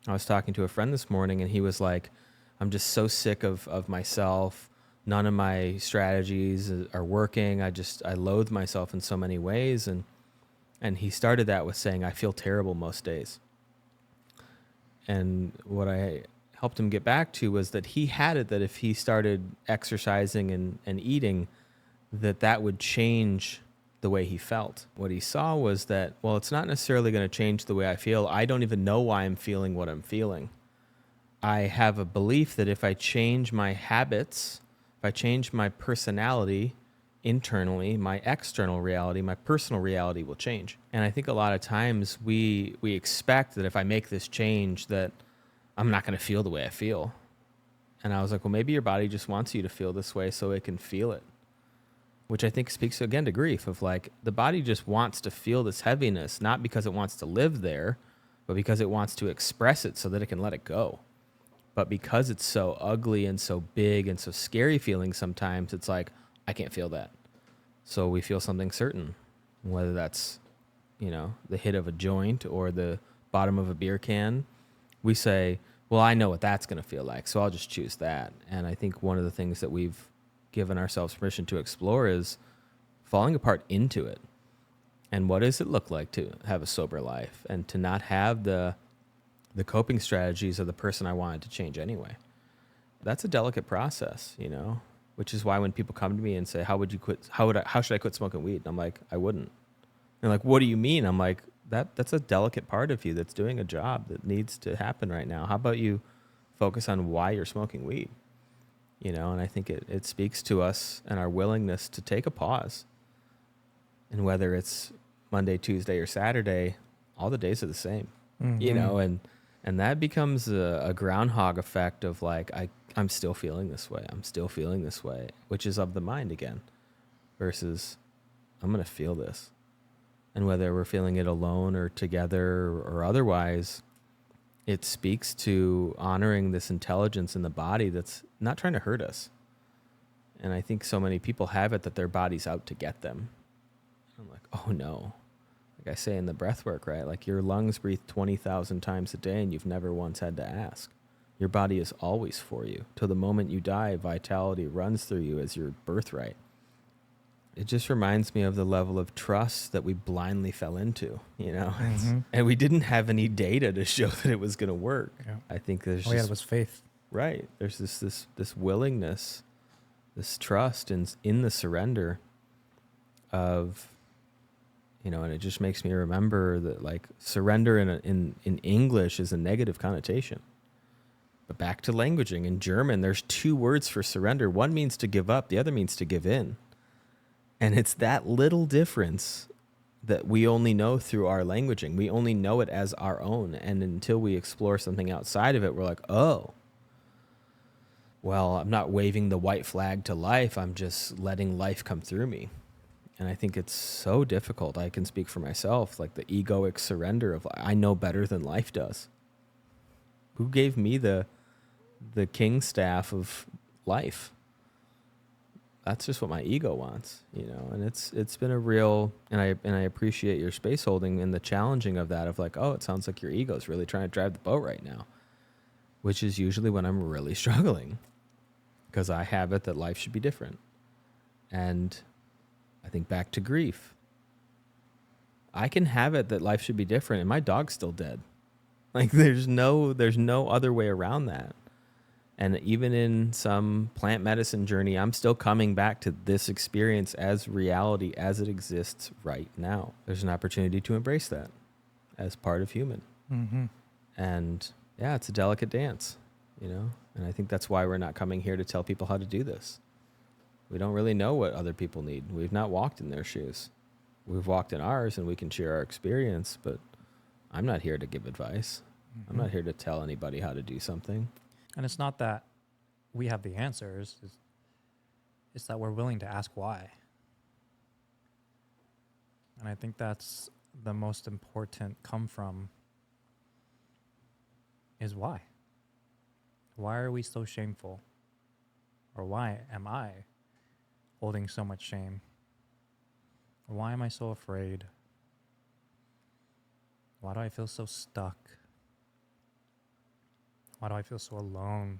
I was talking to a friend this morning and he was like, I'm just so sick of myself. None of my strategies are working. I loathe myself in so many ways. And he started that with saying, I feel terrible most days. And what I helped him get back to was that he had it that if he started exercising and eating, that would change the way he felt. What he saw was that, well, it's not necessarily going to change the way I feel. I don't even know why I'm feeling what I'm feeling. I have a belief that if I change my habits, if I change my personality internally, my external reality, my personal reality will change. And I think a lot of times we expect that if I make this change that I'm not going to feel the way I feel. And I was like, well, maybe your body just wants you to feel this way so it can feel it. Which I think speaks again to grief of like the body just wants to feel this heaviness, not because it wants to live there, but because it wants to express it so that it can let it go. But because it's so ugly and so big and so scary feeling sometimes, it's like, I can't feel that. So we feel something certain, whether that's, the hit of a joint or the bottom of a beer can. We say, well, I know what that's going to feel like, so I'll just choose that. And I think one of the things that we've given ourselves permission to explore is falling apart into it. And what does it look like to have a sober life and to not have the coping strategies of the person I wanted to change anyway? That's a delicate process, which is why when people come to me and say, how should I quit smoking weed? And I'm like, I wouldn't. They're like, what do you mean? I'm like, that's a delicate part of you that's doing a job that needs to happen right now. How about you focus on why you're smoking weed? And I think it speaks to us and our willingness to take a pause. And whether it's Monday, Tuesday, or Saturday, all the days are the same, and that becomes a groundhog effect of like, I'm still feeling this way. I'm still feeling this way, which is of the mind again, versus I'm going to feel this. And whether we're feeling it alone or together or otherwise, it speaks to honoring this intelligence in the body that's not trying to hurt us. And I think so many people have it that their body's out to get them. I'm like, oh no. Like I say in the breath work, right? Like your lungs breathe 20,000 times a day and you've never once had to ask. Your body is always for you. Till the moment you die, vitality runs through you as your birthright. it just reminds me of the level of trust that we blindly fell into, you know, Mm-hmm. and we didn't have any data to show that it was going to work. Yeah. I think there's All we had was faith. right. There's this willingness, this trust in the surrender of, you know, and it just makes me remember that like surrender in English is a negative connotation. But back to languaging, in German, there's two words for surrender. One means to give up, the other means to give in. And it's that little difference that we only know through our languaging. We only know it as our own. And until we explore something outside of it, we're like, oh, well, I'm not waving the white flag to life. I'm just letting life come through me. And I think it's so difficult. I can speak for myself, like the egoic surrender of I know better than life does. Who gave me the king staff of life? That's just what my ego wants, you know. And it's been a real, and I appreciate your space holding and the challenging of that, of like, oh, it sounds like your ego's really trying to drive the boat right now, which is usually when I'm really struggling, because I have it that life should be different. And I think back to grief. I can have it that life should be different and my dog's still dead. Like there's no other way around that. And even in some plant medicine journey, I'm still coming back to this experience as reality as it exists right now. There's an opportunity to embrace that as part of human. Mm-hmm. And yeah, it's a delicate dance, you know? And I think that's why we're not coming here to tell people how to do this. We don't really know what other people need. We've not walked in their shoes. We've walked in ours and we can share our experience, but I'm not here to give advice. Mm-hmm. I'm not here to tell anybody how to do something. And it's not that we have the answers. It's that we're willing to ask why. And I think that's the most important come from is why. Why are we so shameful? Or why am I holding so much shame? Or why am I so afraid? Why do I feel so stuck? Why do I feel so alone?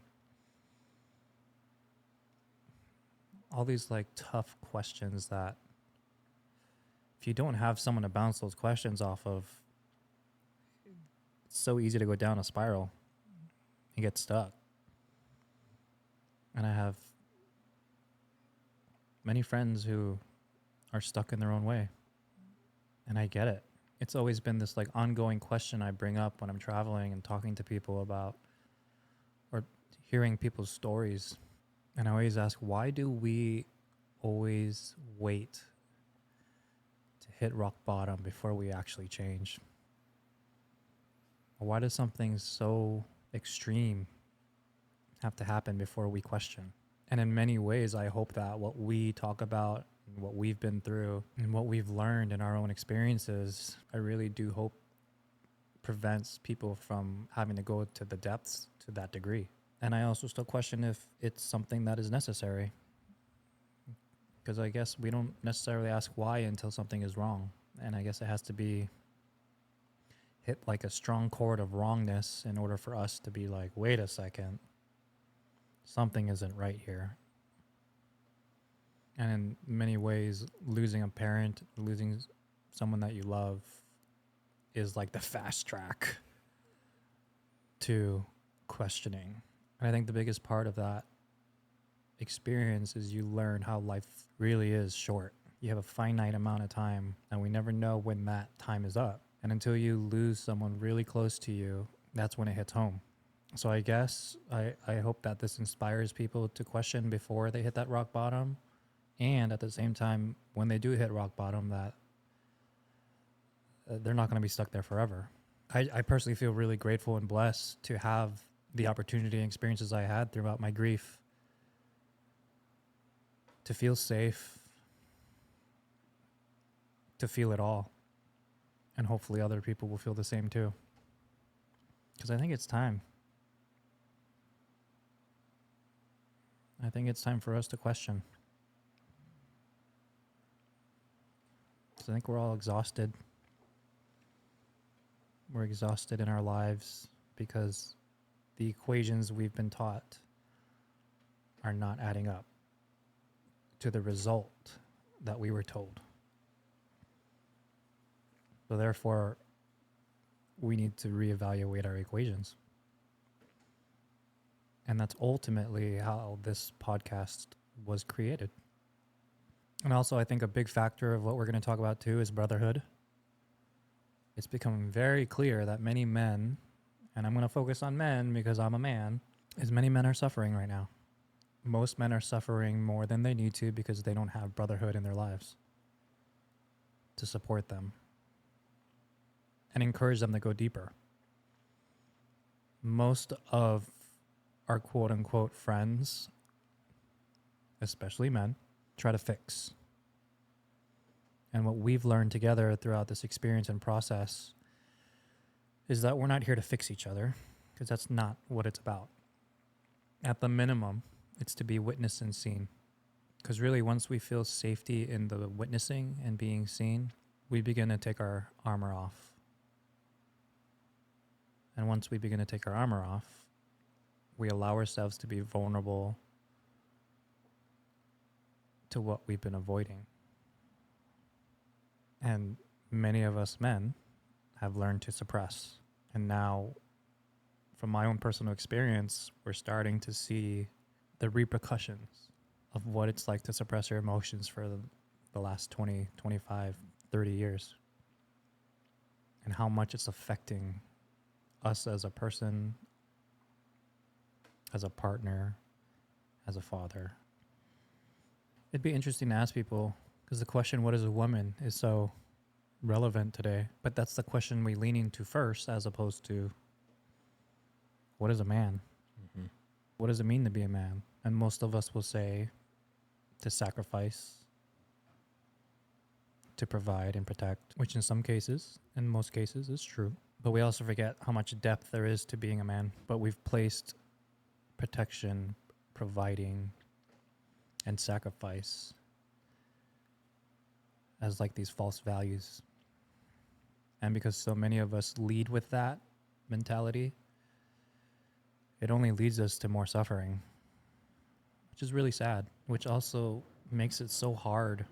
All these like tough questions that if you don't have someone to bounce those questions off of, it's so easy to go down a spiral. You get stuck. And I have many friends who are stuck in their own way. And I get it. It's always been this like ongoing question I bring up when I'm traveling and talking to people about or hearing people's stories. And I always ask, why do we always wait to hit rock bottom before we actually change? Or why does something so extreme have to happen before we question? And in many ways, I hope that what we talk about and what we've been through and what we've learned in our own experiences, I really do hope prevents people from having to go to the depths to that degree. And I also still question if it's something that is necessary. Because I guess we don't necessarily ask why until something is wrong. And I guess it has to be hit like a strong chord of wrongness in order for us to be like, wait a second, something isn't right here. And in many ways, losing a parent, losing someone that you love is like the fast track to questioning. And I think the biggest part of that experience is you learn how life really is short. You have a finite amount of time, and we never know when that time is up. And until you lose someone really close to you, that's when it hits home. So I guess I hope that this inspires people to question before they hit that rock bottom. And at the same time, when they do hit rock bottom, that they're not going to be stuck there forever. I personally feel really grateful and blessed to have the opportunity and experiences I had throughout my grief to feel safe, to feel it all. And hopefully other people will feel the same too. Because I think it's time. I think it's time for us to question. So I think we're all exhausted. We're exhausted in our lives because the equations we've been taught are not adding up to the result that we were told. So therefore, we need to reevaluate our equations. And that's ultimately how this podcast was created. And also, I think a big factor of what we're going to talk about too is brotherhood. It's becoming very clear that many men, and I'm going to focus on men because I'm a man, is many men are suffering right now. Most men are suffering more than they need to because they don't have brotherhood in their lives to support them and encourage them to go deeper. Most of our quote unquote friends, especially men, try to fix. And what we've learned together throughout this experience and process is that we're not here to fix each other, because that's not what it's about. At the minimum, it's to be witnessed and seen. Because really, once we feel safety in the witnessing and being seen, we begin to take our armor off. And once we begin to take our armor off, we allow ourselves to be vulnerable to what we've been avoiding. And many of us men have learned to suppress. And now, from my own personal experience, we're starting to see the repercussions of what it's like to suppress your emotions for the last 20, 25, 30 years. And how much it's affecting us as a person, as a partner, as a father. It'd be interesting to ask people, because the question, what is a woman, is so relevant today. But that's the question we lean into first, as opposed to, what is a man? Mm-hmm. What does it mean to be a man? And most of us will say, to sacrifice, to provide and protect, which in some cases, in most cases, is true. But we also forget how much depth there is to being a man. But we've placed protection, providing, and sacrifice as like these false values. And because so many of us lead with that mentality, it only leads us to more suffering, which is really sad, which also makes it so hard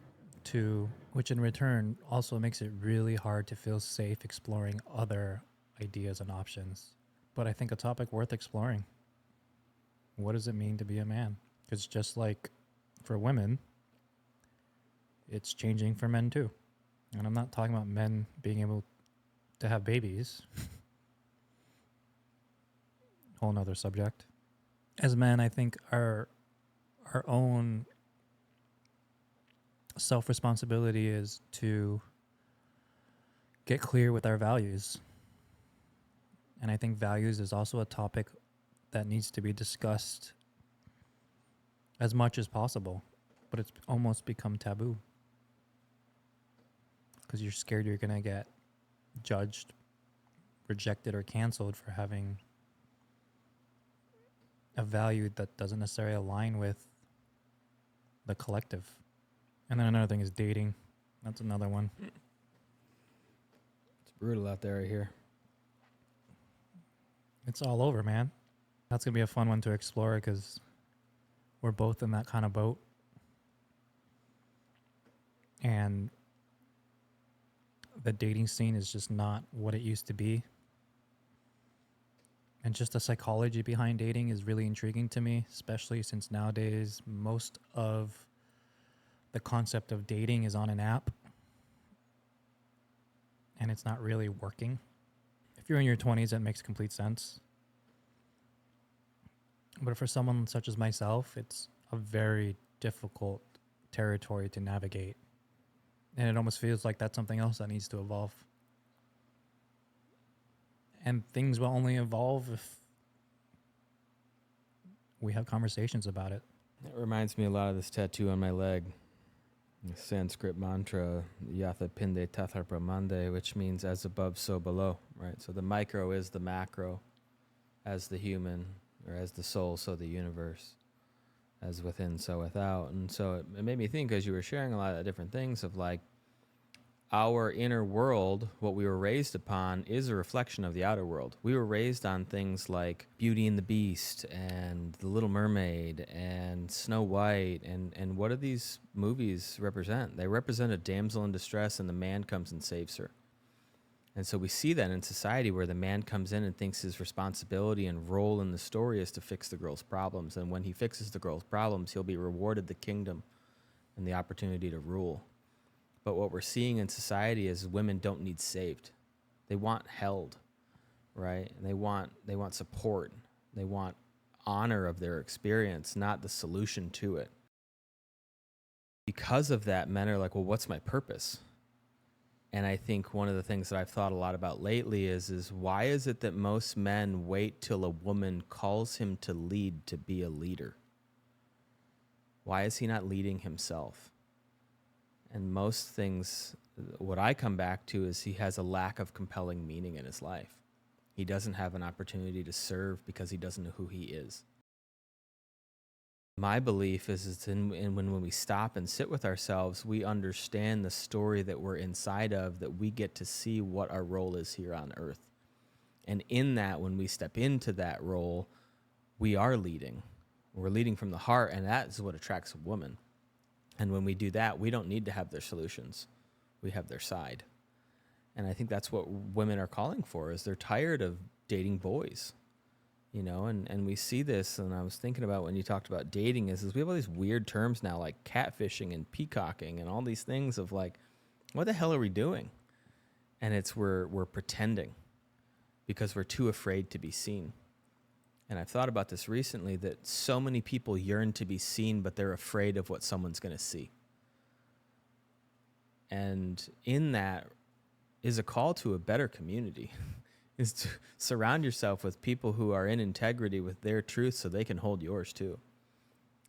to, which in return also makes it really hard to feel safe exploring other ideas and options. But I think a topic worth exploring. What does it mean to be a man? Because just like for women, it's changing for men too. And I'm not talking about men being able to have babies. Whole nother subject. As men, I think our own self-responsibility is to get clear with our values. And I think values is also a topic that needs to be discussed as much as possible, but it's almost become taboo because you're scared you're going to get judged, rejected, or canceled for having a value that doesn't necessarily align with the collective. And then another thing is dating. That's another one. It's brutal out there, I hear. It's all over, man. That's going to be a fun one to explore because we're both in that kind of boat. And the dating scene is just not what it used to be. And just the psychology behind dating is really intriguing to me, especially since nowadays most of the concept of dating is on an app and it's not really working. If you're in your 20s, that makes complete sense. But for someone such as myself, it's a very difficult territory to navigate. And it almost feels like that's something else that needs to evolve. And things will only evolve if we have conversations about it. It reminds me a lot of this tattoo on my leg. The Sanskrit mantra, Yatha Pinde Tathar Brahmande, which means as above, so below, right? So the micro is the macro, as the human, or as the soul, so the universe, as within, so without. And so it made me think, as you were sharing a lot of different things, of like our inner world, what we were raised upon, is a reflection of the outer world. We were raised on things like Beauty and the Beast and The Little Mermaid and Snow White. And what do these movies represent? They represent a damsel in distress, and the man comes and saves her. And so we see that in society where the man comes in and thinks his responsibility and role in the story is to fix the girl's problems. And when he fixes the girl's problems, he'll be rewarded the kingdom and the opportunity to rule. But what we're seeing in society is women don't need saved. They want held, right? And they want support. They want honor of their experience, not the solution to it. Because of that, men are like, well, what's my purpose? And I think one of the things that I've thought a lot about lately is why is it that most men wait till a woman calls him to lead to be a leader? Why is he not leading himself? And most things, what I come back to is he has a lack of compelling meaning in his life. He doesn't have an opportunity to serve because he doesn't know who he is. My belief is it's when we stop and sit with ourselves, we understand the story that we're inside of, that we get to see what our role is here on earth. And in that, when we step into that role, we are leading. We're leading from the heart, and that is what attracts a woman. And when we do that, we don't need to have their solutions. We have their side. And I think that's what women are calling for, is they're tired of dating boys. You know, and we see this, and I was thinking about when you talked about dating is we have all these weird terms now like catfishing and peacocking and all these things of like, what the hell are we doing? And it's we're pretending because we're too afraid to be seen. And I've thought about this recently, that so many people yearn to be seen, but they're afraid of what someone's going to see. And in that is a call to a better community. Is to surround yourself with people who are in integrity with their truth so they can hold yours too.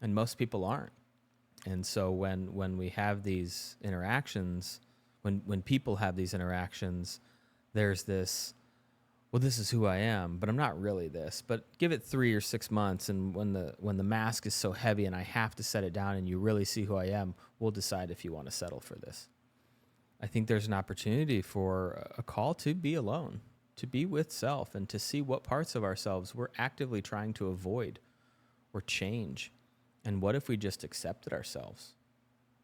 And most people aren't. And so when we have these interactions, when people have these interactions, there's this, well, this is who I am, but I'm not really this. But give it 3 or 6 months, and when the mask is so heavy and I have to set it down and you really see who I am, we'll decide if you want to settle for this. I think there's an opportunity for a call to be alone, to be with self, and to see what parts of ourselves we're actively trying to avoid or change. And what if we just accepted ourselves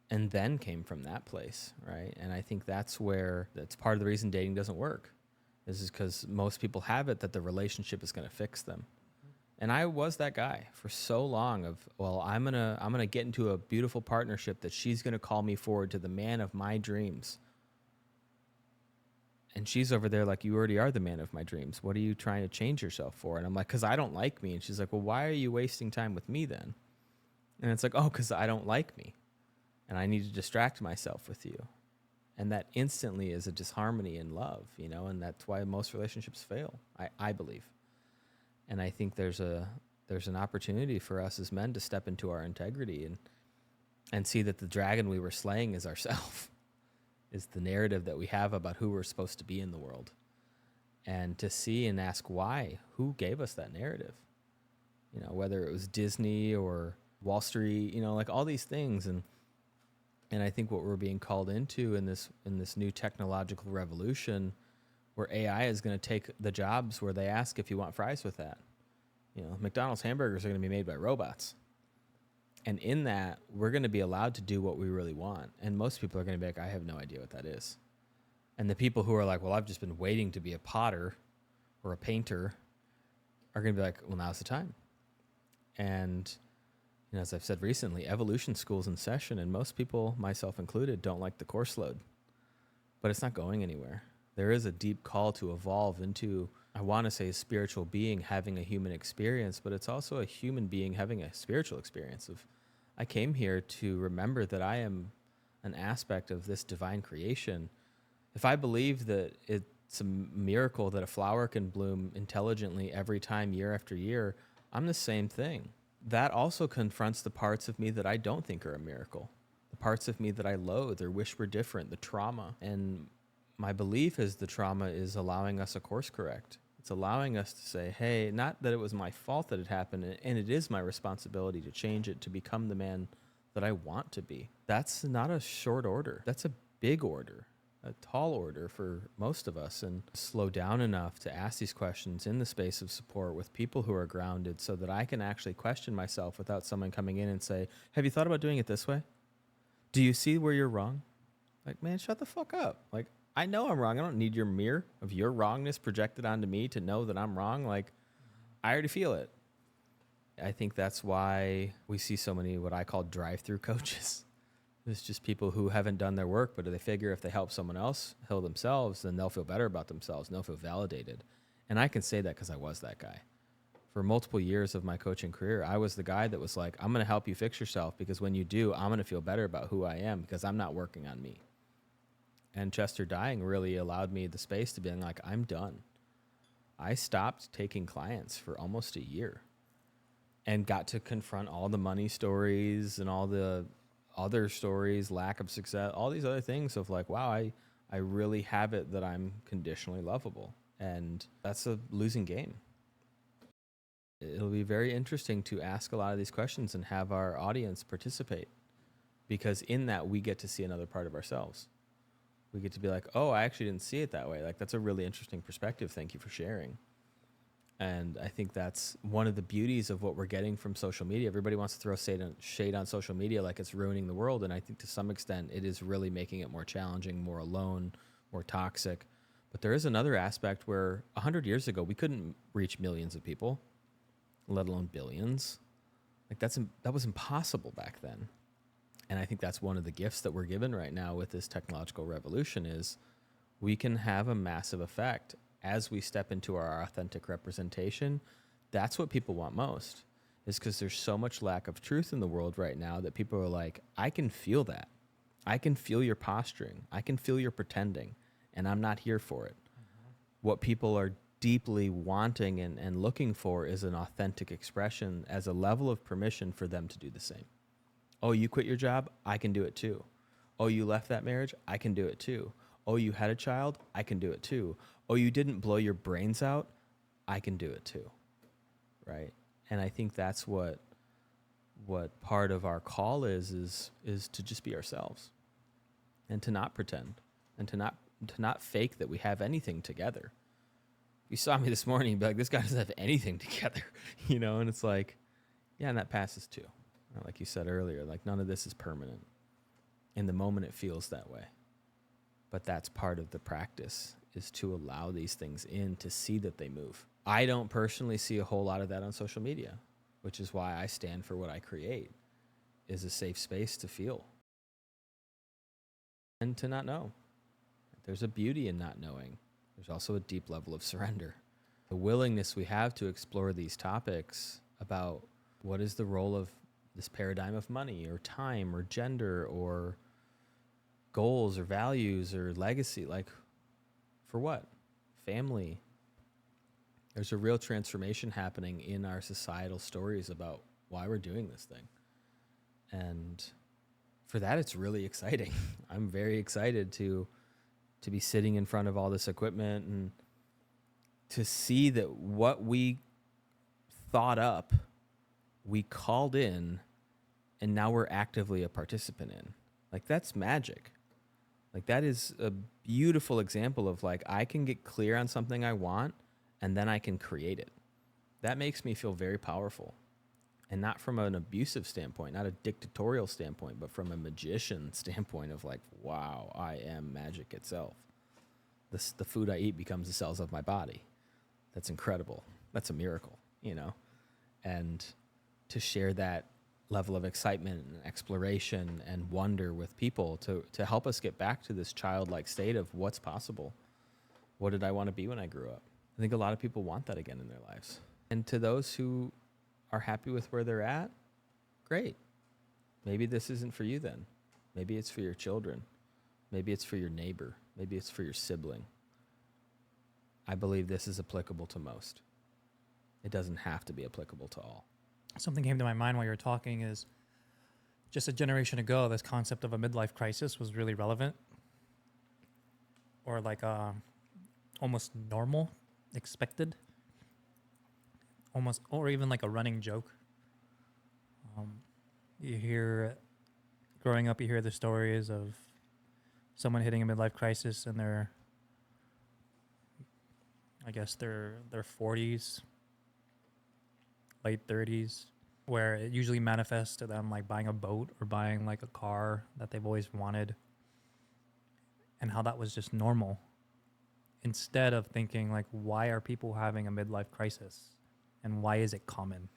and then came from that place, right? And I think that's part of the reason dating doesn't work, is because most people have it that the relationship is going to fix them. And I was that guy for so long of, well, I'm gonna get into a beautiful partnership that she's going to call me forward to the man of my dreams. And she's over there like, you already are the man of my dreams. What are you trying to change yourself for? And I'm like, because I don't like me. And she's like, well, why are you wasting time with me then? And it's like, oh, because I don't like me. And I need to distract myself with you. And that instantly is a disharmony in love, you know, and that's why most relationships fail, I believe. And I think there's an opportunity for us as men to step into our integrity and see that the dragon we were slaying is ourselves. Is the narrative that we have about who we're supposed to be in the world. And to see and ask why, who gave us that narrative? You know, whether it was Disney or Wall Street, you know, like all these things. And I think what we're being called into in this new technological revolution, where AI is going to take the jobs where they ask if you want fries with that. You know, McDonald's hamburgers are going to be made by robots. And in that, we're going to be allowed to do what we really want. And most people are going to be like, I have no idea what that is. And the people who are like, well, I've just been waiting to be a potter or a painter are going to be like, well, now's the time. And you know, as I've said recently, evolution school's in session, and most people, myself included, don't like the course load. But it's not going anywhere. There is a deep call to evolve into, I want to say, a spiritual being having a human experience, but it's also a human being having a spiritual experience of, I came here to remember that I am an aspect of this divine creation. If I believe that it's a miracle that a flower can bloom intelligently every time, year after year, I'm the same thing. That also confronts the parts of me that I don't think are a miracle, the parts of me that I loathe or wish were different, the trauma. And my belief is the trauma is allowing us a course correct. It's allowing us to say, hey, not that it was my fault that it happened, and it is my responsibility to change it, to become the man that I want to be. That's not a short order. That's a big order. a tall order for most of us, and slow down enough to ask these questions in the space of support with people who are grounded so that I can actually question myself without someone coming in and say, have you thought about doing it this way? Do you see where you're wrong? Like, man, shut the fuck up. Like, I know I'm wrong. I don't need your mirror of your wrongness projected onto me to know that I'm wrong. Like, I already feel it. I think that's why we see so many what I call drive-through coaches. It's just people who haven't done their work, but they figure if they help someone else heal themselves, then they'll feel better about themselves and they'll feel validated. And I can say that because I was that guy. For multiple years of my coaching career, I was the guy that was like, I'm going to help you fix yourself because when you do, I'm going to feel better about who I am because I'm not working on me. And Chester dying really allowed me the space to be like, I'm done. I stopped taking clients for almost a year and got to confront all the money stories and all the other stories, lack of success, all these other things of like, wow, I really have it that I'm conditionally lovable. And that's a losing game. It'll be very interesting to ask a lot of these questions and have our audience participate, because in that we get to see another part of ourselves. We get to be like, oh, I actually didn't see it that way. Like, that's a really interesting perspective. Thank you for sharing. And I think that's one of the beauties of what we're getting from social media. Everybody wants to throw shade on social media like it's ruining the world. And I think to some extent it is really making it more challenging, more alone, more toxic. But there is another aspect where 100 years ago, we couldn't reach millions of people, let alone billions. Like that was impossible back then. And I think that's one of the gifts that we're given right now with this technological revolution is we can have a massive effect as we step into our authentic representation. That's what people want most, is because there's so much lack of truth in the world right now that people are like, I can feel that. I can feel your posturing. I can feel your pretending, and I'm not here for it. Mm-hmm. What people are deeply wanting and looking for is an authentic expression as a level of permission for them to do the same. Oh, you quit your job? I can do it too. Oh, you left that marriage? I can do it too. Oh, you had a child? I can do it too. Oh, you didn't blow your brains out? I can do it too. Right? And I think that's what part of our call is to just be ourselves and to not pretend and to not fake that we have anything together. If you saw me this morning, you'd be like, this guy doesn't have anything together, you know? And it's like, yeah, and that passes too. Like you said earlier, like none of this is permanent. In the moment, it feels that way. But that's part of the practice, is to allow these things in to see that they move. I don't personally see a whole lot of that on social media, which is why I stand for what I create, is a safe space to feel and to not know. There's a beauty in not knowing. There's also a deep level of surrender. The willingness we have to explore these topics about what is the role of this paradigm of money or time or gender or goals or values or legacy, like for what? Family. There's a real transformation happening in our societal stories about why we're doing this thing. And for that, it's really exciting. I'm very excited to be sitting in front of all this equipment and to see that what we thought up, we called in, and now we're actively a participant in. Like, that's magic. Like, that is a beautiful example of like, I can get clear on something I want and then I can create it. That makes me feel very powerful. And not from an abusive standpoint, not a dictatorial standpoint, but from a magician standpoint of like, wow, I am magic itself. The food I eat becomes the cells of my body. That's incredible. That's a miracle, you know? And to share that level of excitement and exploration and wonder with people to help us get back to this childlike state of what's possible. What did I want to be when I grew up? I think a lot of people want that again in their lives. And to those who are happy with where they're at, great. Maybe this isn't for you then. Maybe it's for your children. Maybe it's for your neighbor. Maybe it's for your sibling. I believe this is applicable to most. It doesn't have to be applicable to all. Something came to my mind while you were talking is just a generation ago, this concept of a midlife crisis was really relevant, or like almost normal, expected, almost, or even like a running joke. You hear, growing up, you hear the stories of someone hitting a midlife crisis in their, I guess their 40s, late 30s, where it usually manifests to them like buying a boat or buying like a car that they've always wanted, and how that was just normal, instead of thinking like, why are people having a midlife crisis and why is it common,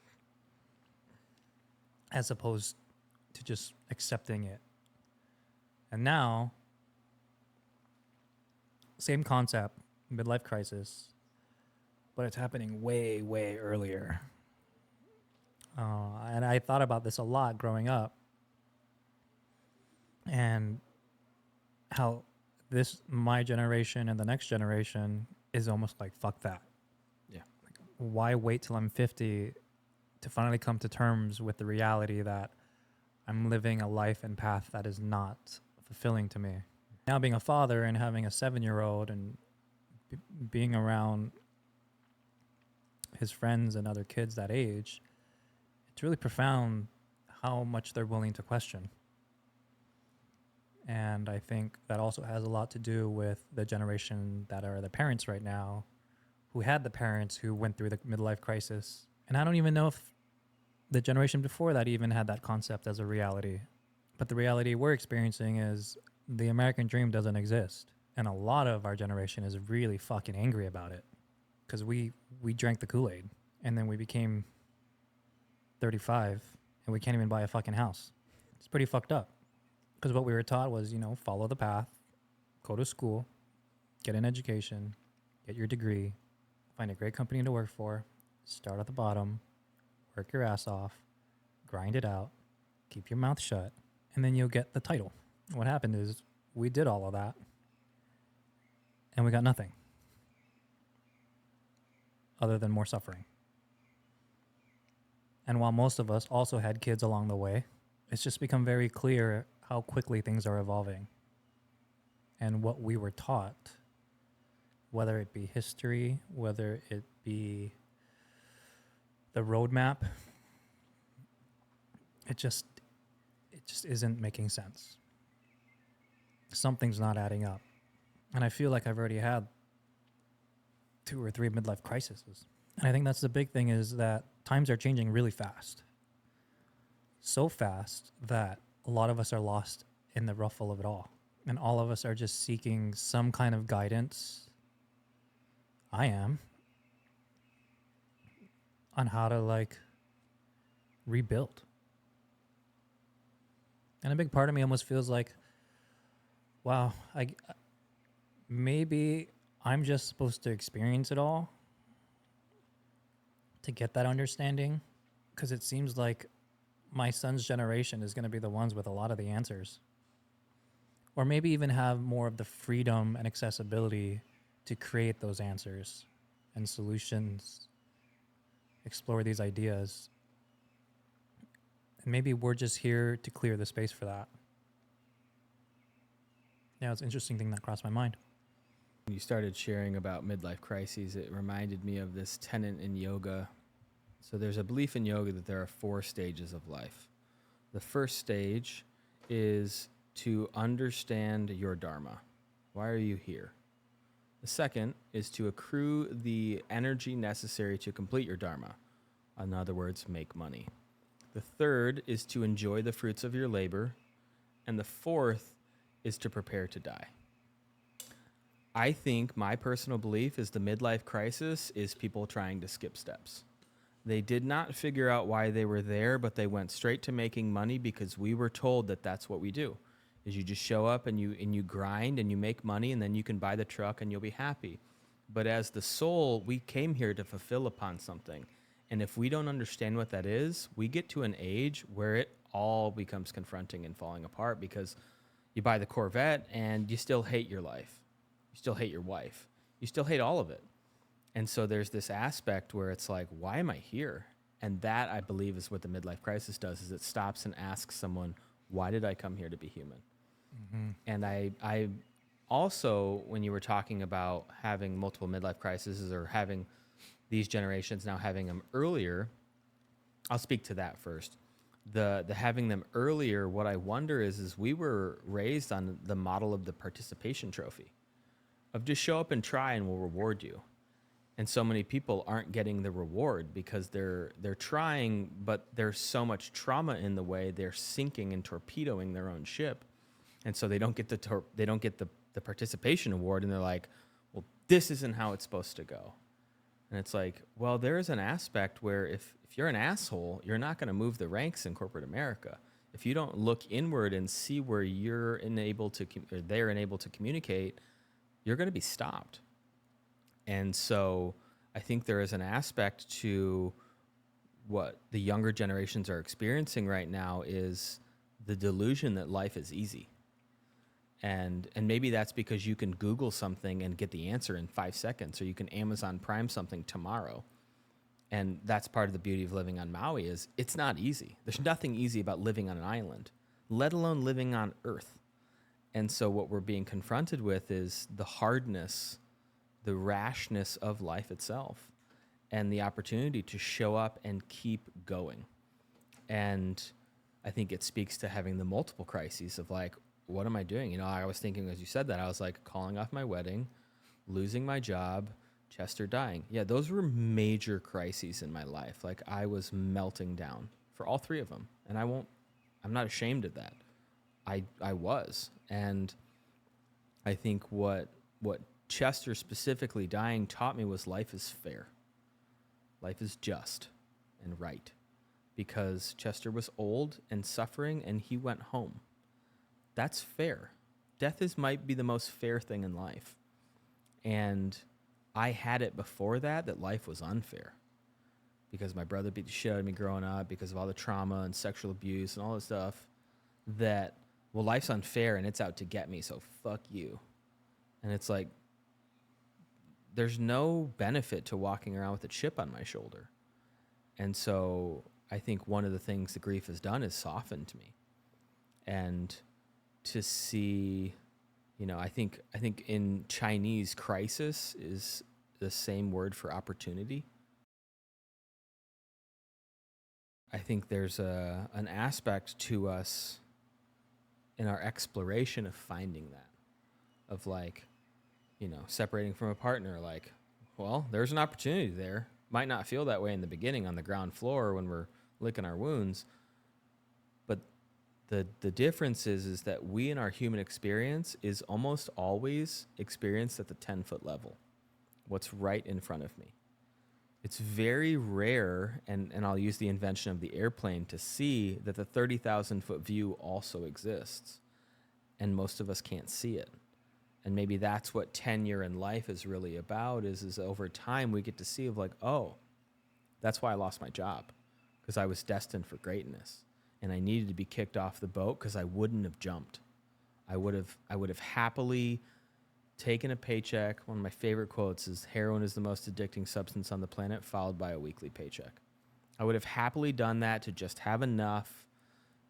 as opposed to just accepting it. And now, same concept, midlife crisis, but it's happening way, way earlier. And I thought about this a lot growing up, and how my generation and the next generation is almost like, fuck that. Yeah. Like, why wait till I'm 50 to finally come to terms with the reality that I'm living a life and path that is not fulfilling to me? Now, being a father and having a 7-year-old and being around his friends and other kids that age, it's really profound how much they're willing to question. And I think that also has a lot to do with the generation that are the parents right now, who had the parents who went through the midlife crisis. And I don't even know if the generation before that even had that concept as a reality. But the reality we're experiencing is the American dream doesn't exist. And a lot of our generation is really fucking angry about it, because we drank the Kool-Aid and then we became 35 and we can't even buy a fucking house. It's pretty fucked up. Because what we were taught was, follow the path, go to school, get an education, get your degree, find a great company to work for, start at the bottom, work your ass off, grind it out, keep your mouth shut, and then you'll get the title. What happened is we did all of that, and we got nothing other than more suffering. And while most of us also had kids along the way, it's just become very clear how quickly things are evolving. And what we were taught, whether it be history, whether it be the roadmap, it just isn't making sense. Something's not adding up. And I feel like I've already had 2 or 3 midlife crises. And I think that's the big thing, is that times are changing really fast. So fast that a lot of us are lost in the ruffle of it all. And all of us are just seeking some kind of guidance. I am. On how to rebuild. And a big part of me almost feels like, wow, maybe I'm just supposed to experience it all to get that understanding, because it seems like my son's generation is going to be the ones with a lot of the answers, or maybe even have more of the freedom and accessibility to create those answers and solutions, explore these ideas. And maybe we're just here to clear the space for that. Yeah, it's an interesting thing that crossed my mind. When you started sharing about midlife crises, it reminded me of this tenet in yoga. So there's a belief in yoga that there are 4 stages of life. The first stage is to understand your dharma. Why are you here? The second is to accrue the energy necessary to complete your dharma. In other words, make money. The third is to enjoy the fruits of your labor. And the fourth is to prepare to die. I think my personal belief is the midlife crisis is people trying to skip steps. They did not figure out why they were there, but they went straight to making money because we were told that that's what we do. Is you just show up and you grind and you make money, and then you can buy the truck and you'll be happy. But as the soul, we came here to fulfill upon something. And if we don't understand what that is, we get to an age where it all becomes confronting and falling apart, because you buy the Corvette and you still hate your life. You still hate your wife. You still hate all of it. And so there's this aspect where it's like, why am I here? And that, I believe, is what the midlife crisis does, is it stops and asks someone, why did I come here to be human? Mm-hmm. And I also, when you were talking about having multiple midlife crises, or having these generations now having them earlier, I'll speak to that first. the having them earlier, what I wonder is we were raised on the model of the participation trophy, of just show up and try and we'll reward you. And so many people aren't getting the reward because they're trying, but there's so much trauma in the way, they're sinking and torpedoing their own ship. And so they don't get the participation award, and they're like, well, this isn't how it's supposed to go. And it's like, well, there is an aspect where if you're an asshole, you're not going to move the ranks in corporate America. If you don't look inward and see where you're enabled to, or they're enabled to communicate, you're going to be stopped. And so I think there is an aspect to what the younger generations are experiencing right now is the delusion that life is easy. And maybe that's because you can Google something and get the answer in 5 seconds, or you can Amazon Prime something tomorrow. And that's part of the beauty of living on Maui is it's not easy. There's nothing easy about living on an island, let alone living on Earth. And so what we're being confronted with is the hardness, the rashness of life itself, and the opportunity to show up and keep going. And I think it speaks to having the multiple crises of like, what am I doing? You know, I was thinking as you said that, I was like calling off my wedding, losing my job, Chester dying. Yeah, those were major crises in my life. Like I was melting down for all three of them. And I'm not ashamed of that. I was. And I think what Chester specifically dying taught me was life is fair. Life is just and right. Because Chester was old and suffering and he went home. That's fair. Death might be the most fair thing in life. And I had it before that life was unfair. Because my brother beat the shit out of me growing up, because of all the trauma and sexual abuse and all this stuff, that, well, life's unfair and it's out to get me, so fuck you. And it's like, there's no benefit to walking around with a chip on my shoulder. And so I think one of the things that grief has done is softened me. And to see, you know, I think in Chinese, crisis is the same word for opportunity. I think there's an aspect to us in our exploration of finding that, of like, you know, separating from a partner, like, well, there's an opportunity there. Might not feel that way in the beginning on the ground floor when we're licking our wounds, but the difference is that we in our human experience is almost always experienced at the 10-foot level, what's right in front of me. It's very rare, and I'll use the invention of the airplane to see that the 30,000-foot view also exists, and most of us can't see it. And maybe that's what tenure in life is really about, is over time we get to see of like, oh, that's why I lost my job, because I was destined for greatness. And I needed to be kicked off the boat because I wouldn't have jumped. I would have happily taken a paycheck. One of my favorite quotes is, heroin is the most addicting substance on the planet, followed by a weekly paycheck. I would have happily done that to just have enough,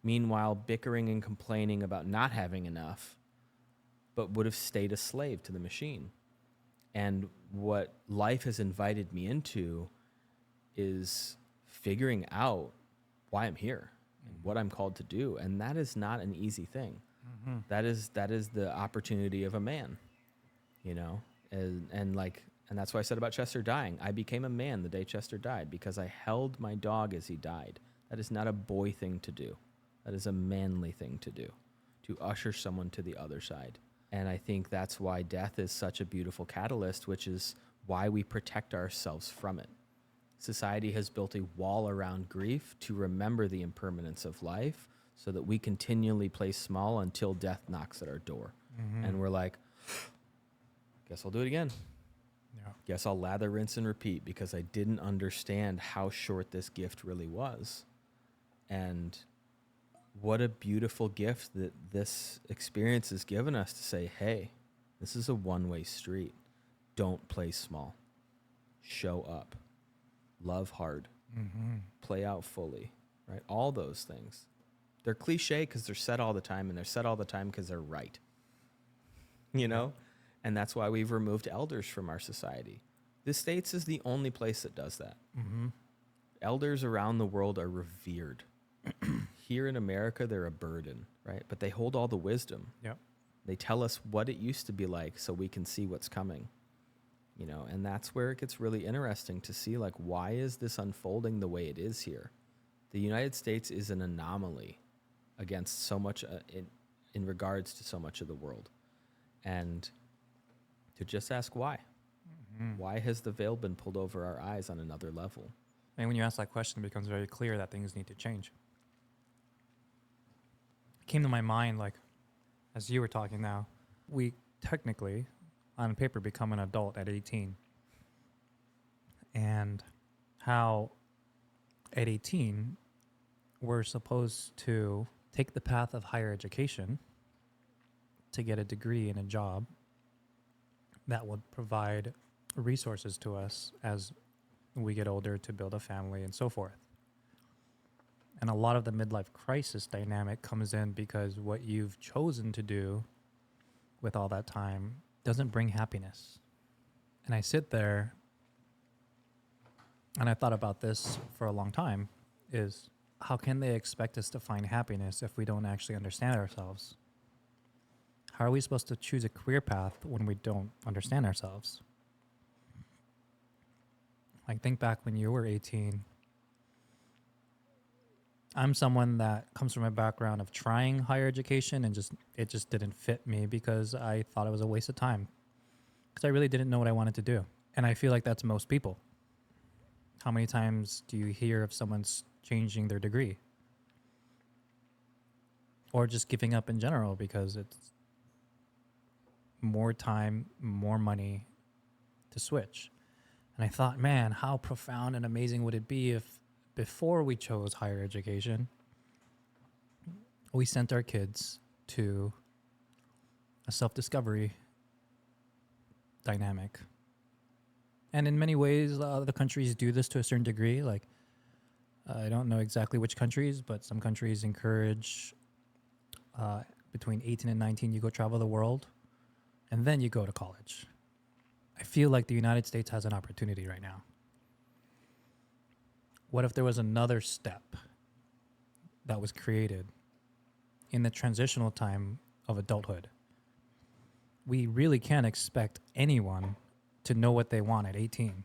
meanwhile bickering and complaining about not having enough, but would have stayed a slave to the machine. And what life has invited me into is figuring out why I'm here and what I'm called to do. And that is not an easy thing. Mm-hmm. That is the opportunity of a man, you know? And that's why I said about Chester dying. I became a man the day Chester died because I held my dog as he died. That is not a boy thing to do. That is a manly thing to do, to usher someone to the other side. And I think that's why death is such a beautiful catalyst, which is why we protect ourselves from it. Society has built a wall around grief to remember the impermanence of life so that we continually play small until death knocks at our door. Mm-hmm. And we're like, guess I'll do it again. Yeah. Guess I'll lather, rinse, and repeat because I didn't understand how short this gift really was. And what a beautiful gift that this experience has given us to say, hey, this is a one-way street. Don't play small. Show up. Love hard. Mm-hmm. Play out fully. Right? All those things. They're cliche because they're said all the time, and they're said all the time because they're right. You know? And that's why we've removed elders from our society. The States is the only place that does that. Mm-hmm. Elders around the world are revered. here in America, they're a burden, right? But they hold all the wisdom. Yep. They tell us what it used to be like so we can see what's coming. And that's where it gets really interesting to see, like, why is this unfolding the way it is here? The United States is an anomaly against so much in regards to so much of the world. And to just ask why. Mm-hmm. Why has the veil been pulled over our eyes on another level? And when you ask that question, it becomes very clear that things need to change. It came to my mind, like, as you were talking now, we technically, on paper, become an adult at 18. And how at 18, we're supposed to take the path of higher education to get a degree and a job that would provide resources to us as we get older to build a family and so forth. And a lot of the midlife crisis dynamic comes in because what you've chosen to do with all that time doesn't bring happiness. And I sit there and I thought about this for a long time, is how can they expect us to find happiness if we don't actually understand ourselves? How are we supposed to choose a career path when we don't understand ourselves? Like, think back when you were 18. I'm someone that comes from a background of trying higher education and it just didn't fit me because I thought it was a waste of time. Because I really didn't know what I wanted to do. And I feel like that's most people. How many times do you hear of someone's changing their degree? Or just giving up in general because it's more time, more money to switch. And I thought, man, how profound and amazing would it be if before we chose higher education, we sent our kids to a self-discovery dynamic. And in many ways, other countries do this to a certain degree. Like, I don't know exactly which countries, but some countries encourage between 18 and 19, you go travel the world, and then you go to college. I feel like the United States has an opportunity right now. What if there was another step that was created in the transitional time of adulthood? We really can't expect anyone to know what they want at 18,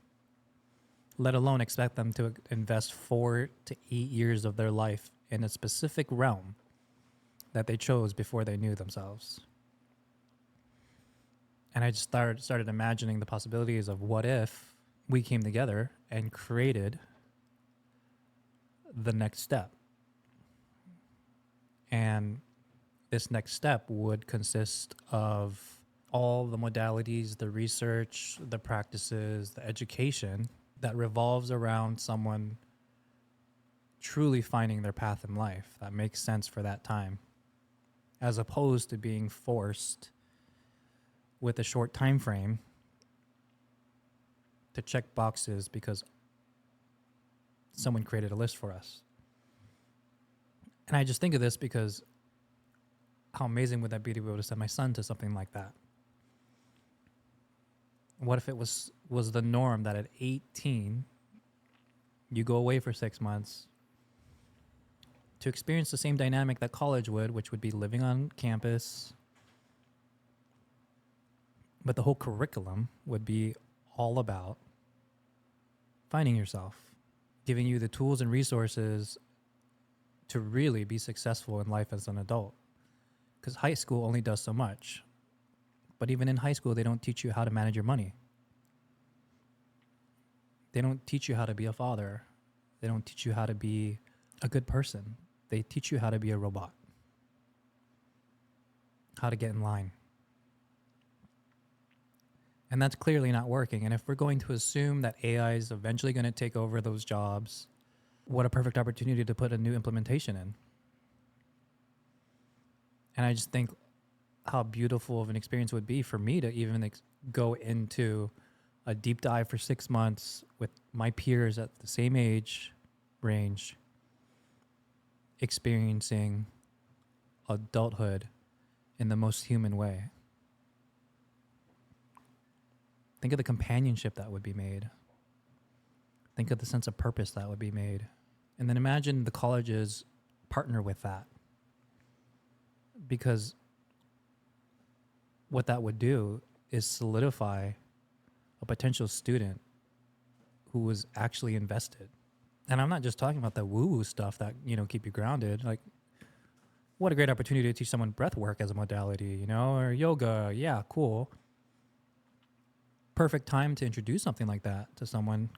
let alone expect them to invest 4 to 8 years of their life in a specific realm that they chose before they knew themselves. And I just started imagining the possibilities of what if we came together and created the next step. And this next step would consist of all the modalities, the research, the practices, the education that revolves around someone truly finding their path in life that makes sense for that time, as opposed to being forced with a short time frame to check boxes because someone created a list for us. And I just think of this because how amazing would that be to be able to send my son to something like that? What if it was the norm that at 18, you go away for 6 months to experience the same dynamic that college would, which would be living on campus, but the whole curriculum would be all about finding yourself, giving you the tools and resources to really be successful in life as an adult. Because high school only does so much. But even in high school, they don't teach you how to manage your money. They don't teach you how to be a father. They don't teach you how to be a good person. They teach you how to be a robot. How to get in line. And that's clearly not working. And if we're going to assume that AI is eventually going to take over those jobs, what a perfect opportunity to put a new implementation in. And I just think how beautiful of an experience it would be for me to even go into a deep dive for 6 months with my peers at the same age range, experiencing adulthood in the most human way. Think of the companionship that would be made. Think of the sense of purpose that would be made. And then imagine the colleges partner with that, because what that would do is solidify a potential student who was actually invested. And I'm not just talking about the woo-woo stuff that, keep you grounded. Like, what a great opportunity to teach someone breath work as a modality, or yoga. Yeah, cool. Perfect time to introduce something like that to someone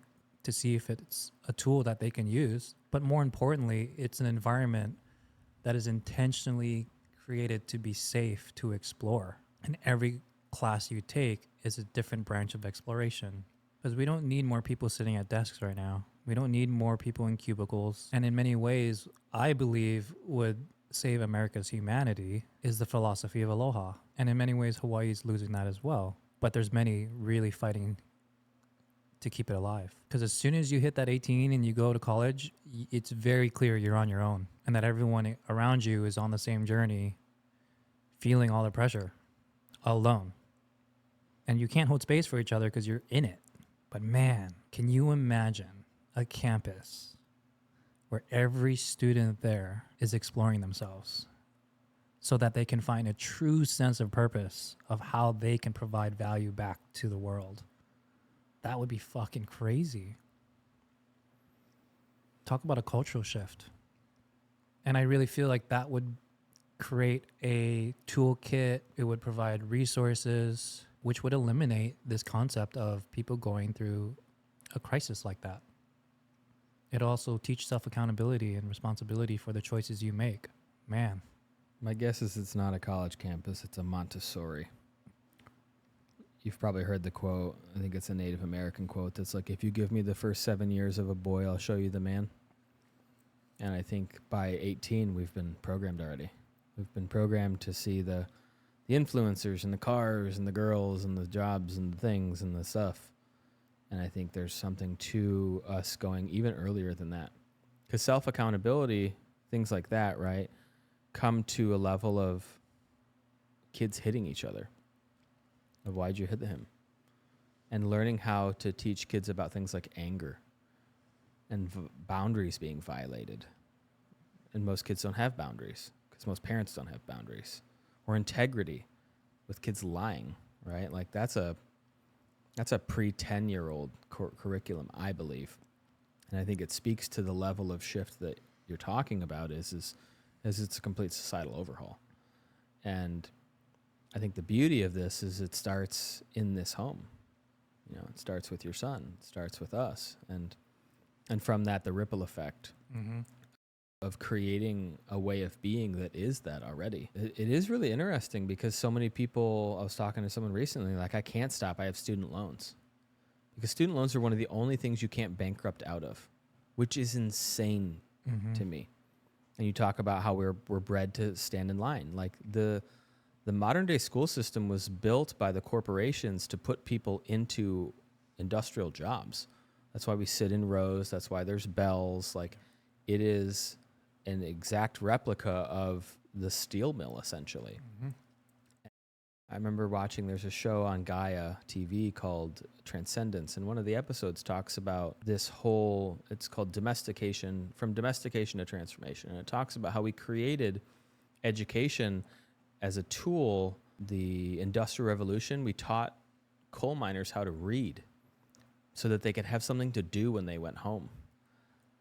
to see if it's a tool that they can use. But more importantly, it's an environment that is intentionally created to be safe to explore. And every class you take is a different branch of exploration. Because we don't need more people sitting at desks right now. We don't need more people in cubicles. And in many ways, I believe would save America's humanity is the philosophy of aloha. And in many ways, Hawaii is losing that as well. But there's many really fighting to keep it alive. Because as soon as you hit that 18 and you go to college, it's very clear you're on your own and that everyone around you is on the same journey, feeling all the pressure alone. And you can't hold space for each other because you're in it. But man, can you imagine a campus where every student there is exploring themselves so that they can find a true sense of purpose of how they can provide value back to the world? That would be fucking crazy. Talk about a cultural shift. And I really feel like that would create a toolkit. It would provide resources, which would eliminate this concept of people going through a crisis like that. It also teaches self-accountability and responsibility for the choices you make. Man. My guess is it's not a college campus, it's a Montessori. You've probably heard the quote, I think it's a Native American quote, that's like, if you give me the first 7 years of a boy, I'll show you the man. And I think by 18, we've been programmed already. We've been programmed to see the influencers and the cars and the girls and the jobs and the things and the stuff. And I think there's something to us going even earlier than that. Because self-accountability, things like that, right, come to a level of kids hitting each other. Of why'd you hit him? And learning how to teach kids about things like anger and boundaries being violated. And most kids don't have boundaries because most parents don't have boundaries. Or integrity with kids lying, right? Like that's a pre-10-year-old curriculum, I believe. And I think it speaks to the level of shift that you're talking about is it's a complete societal overhaul. And I think the beauty of this is it starts in this home. It starts with your son. It starts with us. And from that, the ripple effect of creating a way of being that is that already. It is really interesting because so many people, I was talking to someone recently, like, I can't stop. I have student loans. Because student loans are one of the only things you can't bankrupt out of, which is insane to me. And you talk about how we're bred to stand in line. Like the modern day school system was built by the corporations to put people into industrial jobs. That's why we sit in rows. That's why there's bells. Like it is an exact replica of the steel mill, essentially. I remember watching, there's a show on Gaia TV called Transcendence, and one of the episodes talks about this whole, it's called domestication, from domestication to transformation. And it talks about how we created education as a tool. The Industrial Revolution, we taught coal miners how to read so that they could have something to do when they went home.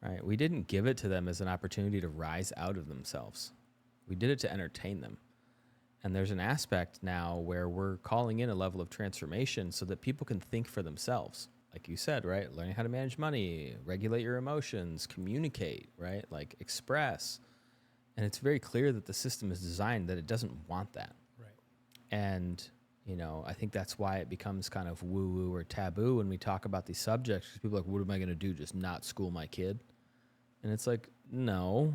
Right? We didn't give it to them as an opportunity to rise out of themselves. We did it to entertain them. And there's an aspect now where we're calling in a level of transformation so that people can think for themselves. Like you said, right? Learning how to manage money, regulate your emotions, communicate, right? Like express. And it's very clear that the system is designed that it doesn't want that. Right. And, I think that's why it becomes kind of woo-woo or taboo when we talk about these subjects. Because people are like, what am I going to do? Just not school my kid? And it's like, no,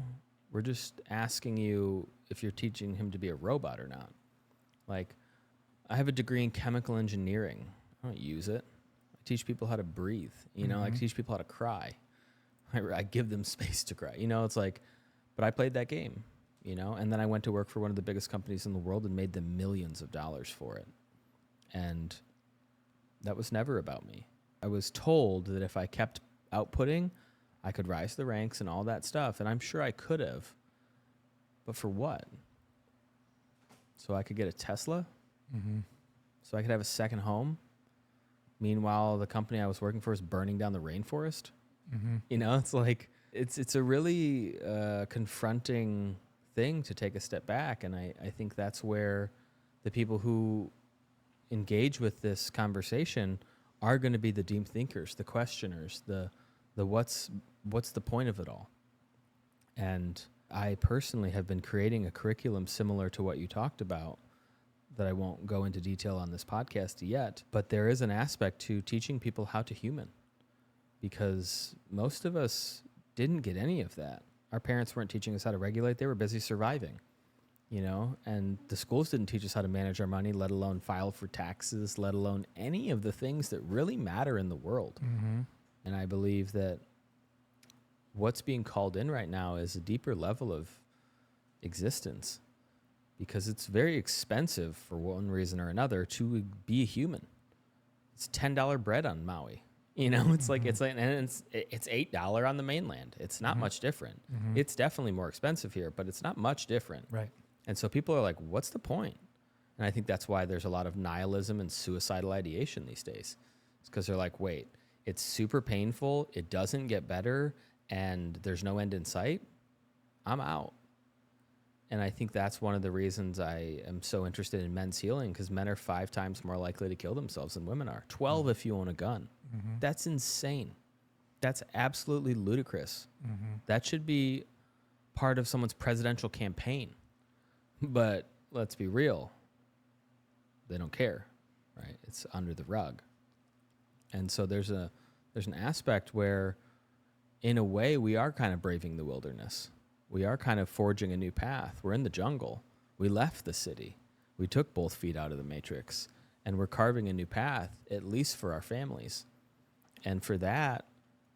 we're just asking you if you're teaching him to be a robot or not. Like, I have a degree in chemical engineering. I don't use it. I teach people how to breathe. I teach people how to cry. I give them space to cry. It's like, but I played that game, and then I went to work for one of the biggest companies in the world and made them millions of dollars for it. And that was never about me. I was told that if I kept outputting, I could rise the ranks and all that stuff. And I'm sure I could have, But for what? So I could get a Tesla? Mm-hmm. So I could have a second home? Meanwhile, the company I was working for is burning down the rainforest? Mm-hmm. You know, it's like, it's a really confronting thing to take a step back. And I think that's where the people who engage with this conversation are going to be the deep thinkers, the questioners, the what's the point of it all? And I personally have been creating a curriculum similar to what you talked about that I won't go into detail on this podcast yet, but there is an aspect to teaching people how to human, because most of us didn't get any of that. Our parents weren't teaching us how to regulate. They were busy surviving, you know, and the schools didn't teach us how to manage our money, let alone file for taxes, let alone any of the things that really matter in the world. Mm-hmm. And I believe that what's being called in right now is a deeper level of existence, because it's very expensive for one reason or another to be a human. It's $10 bread on Maui. You know, it's like, and it's $8 on the mainland. It's not much different. Mm-hmm. It's definitely more expensive here, but it's not much different. Right. And so people are like, what's the point? And I think that's why there's a lot of nihilism and suicidal ideation these days. It's because they're like, wait, it's super painful. It doesn't get better. And there's no end in sight. I'm out. And I think that's one of the reasons I am so interested in men's healing, because men are 5 times more likely to kill themselves than women are. 12 if you own a gun. Mm-hmm. That's insane. That's absolutely ludicrous. Mm-hmm. That should be part of someone's presidential campaign. But let's be real. They don't care, right? It's under the rug. And so there's an aspect where, in a way, we are kind of braving the wilderness. We are kind of forging a new path. We're in the jungle. We left the city. We took both feet out of the matrix, and we're carving a new path, at least for our families. And for that,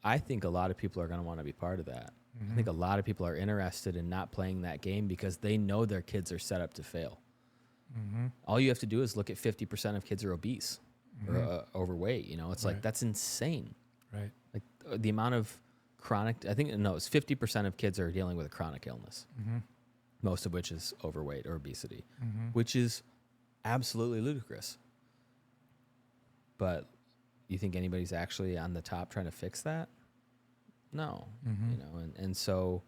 I think a lot of people are going to want to be part of that. Mm-hmm. I think a lot of people are interested in not playing that game because they know their kids are set up to fail. Mm-hmm. All you have to do is look at 50% of kids are obese or overweight. You know, it's like, that's insane. Right. Like the amount of chronic, I think, no, it's 50% of kids are dealing with a chronic illness, Mm-hmm. most of which is overweight or obesity, Mm-hmm. which is absolutely ludicrous. But you think anybody's actually on the top trying to fix that? No. Mm-hmm. You know, and so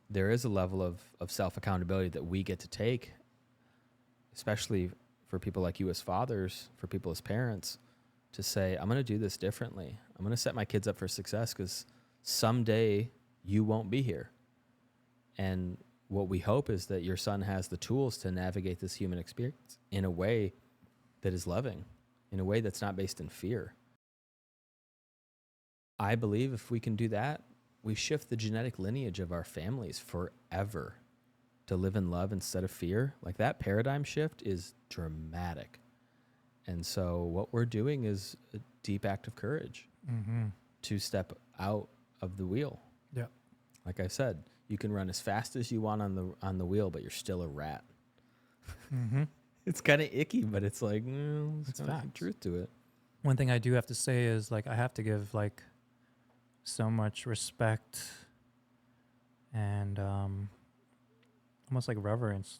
there is a level of self-accountability that we get to take, especially for people like you as fathers, for people as parents, to say, I'm going to do this differently. I'm going to set my kids up for success because someday you won't be here. And what we hope is that your son has the tools to navigate this human experience in a way that is loving, in a way that's not based in fear. I believe if we can do that, we shift the genetic lineage of our families forever to live in love instead of fear. Like, that paradigm shift is dramatic. And so what we're doing is a deep act of courage Mm-hmm. to step out of the wheel. Yeah. Like I said, you can run as fast as you want on the wheel, but you're still a rat. Mm-hmm. It's kind of icky, but it's like, It's kind of facts. truth to it. One thing I do have to say is, like, I have to give, like, so much respect and almost like reverence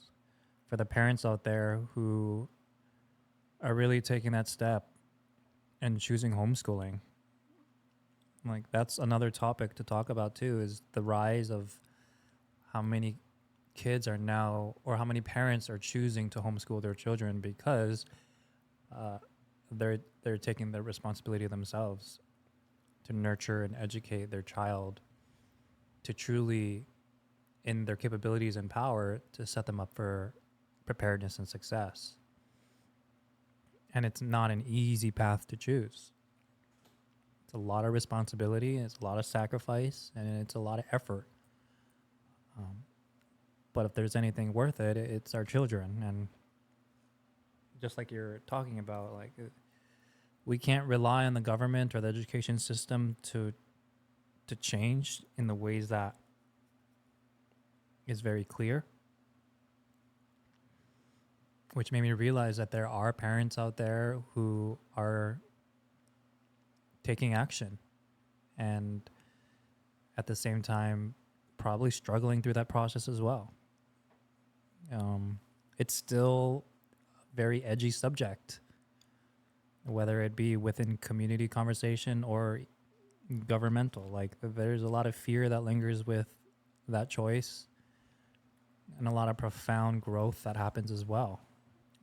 for the parents out there who are really taking that step and choosing homeschooling. Like, that's another topic to talk about too, is the rise of how many kids are now, or how many parents are choosing to homeschool their children because they're taking the responsibility themselves to nurture and educate their child to truly, in their capabilities and power, to set them up for preparedness and success. And it's not an easy path to choose. It's a lot of responsibility, it's a lot of sacrifice, and it's a lot of effort. But if there's anything worth it, it's our children. And just like you're talking about, like, we can't rely on the government or the education system to change in the ways that is very clear. Which made me realize that there are parents out there who are taking action and at the same time probably struggling through that process as well. It's still a very edgy subject, whether it be within community conversation or governmental. Like there's a lot of fear that lingers with that choice, and a lot of profound growth that happens as well.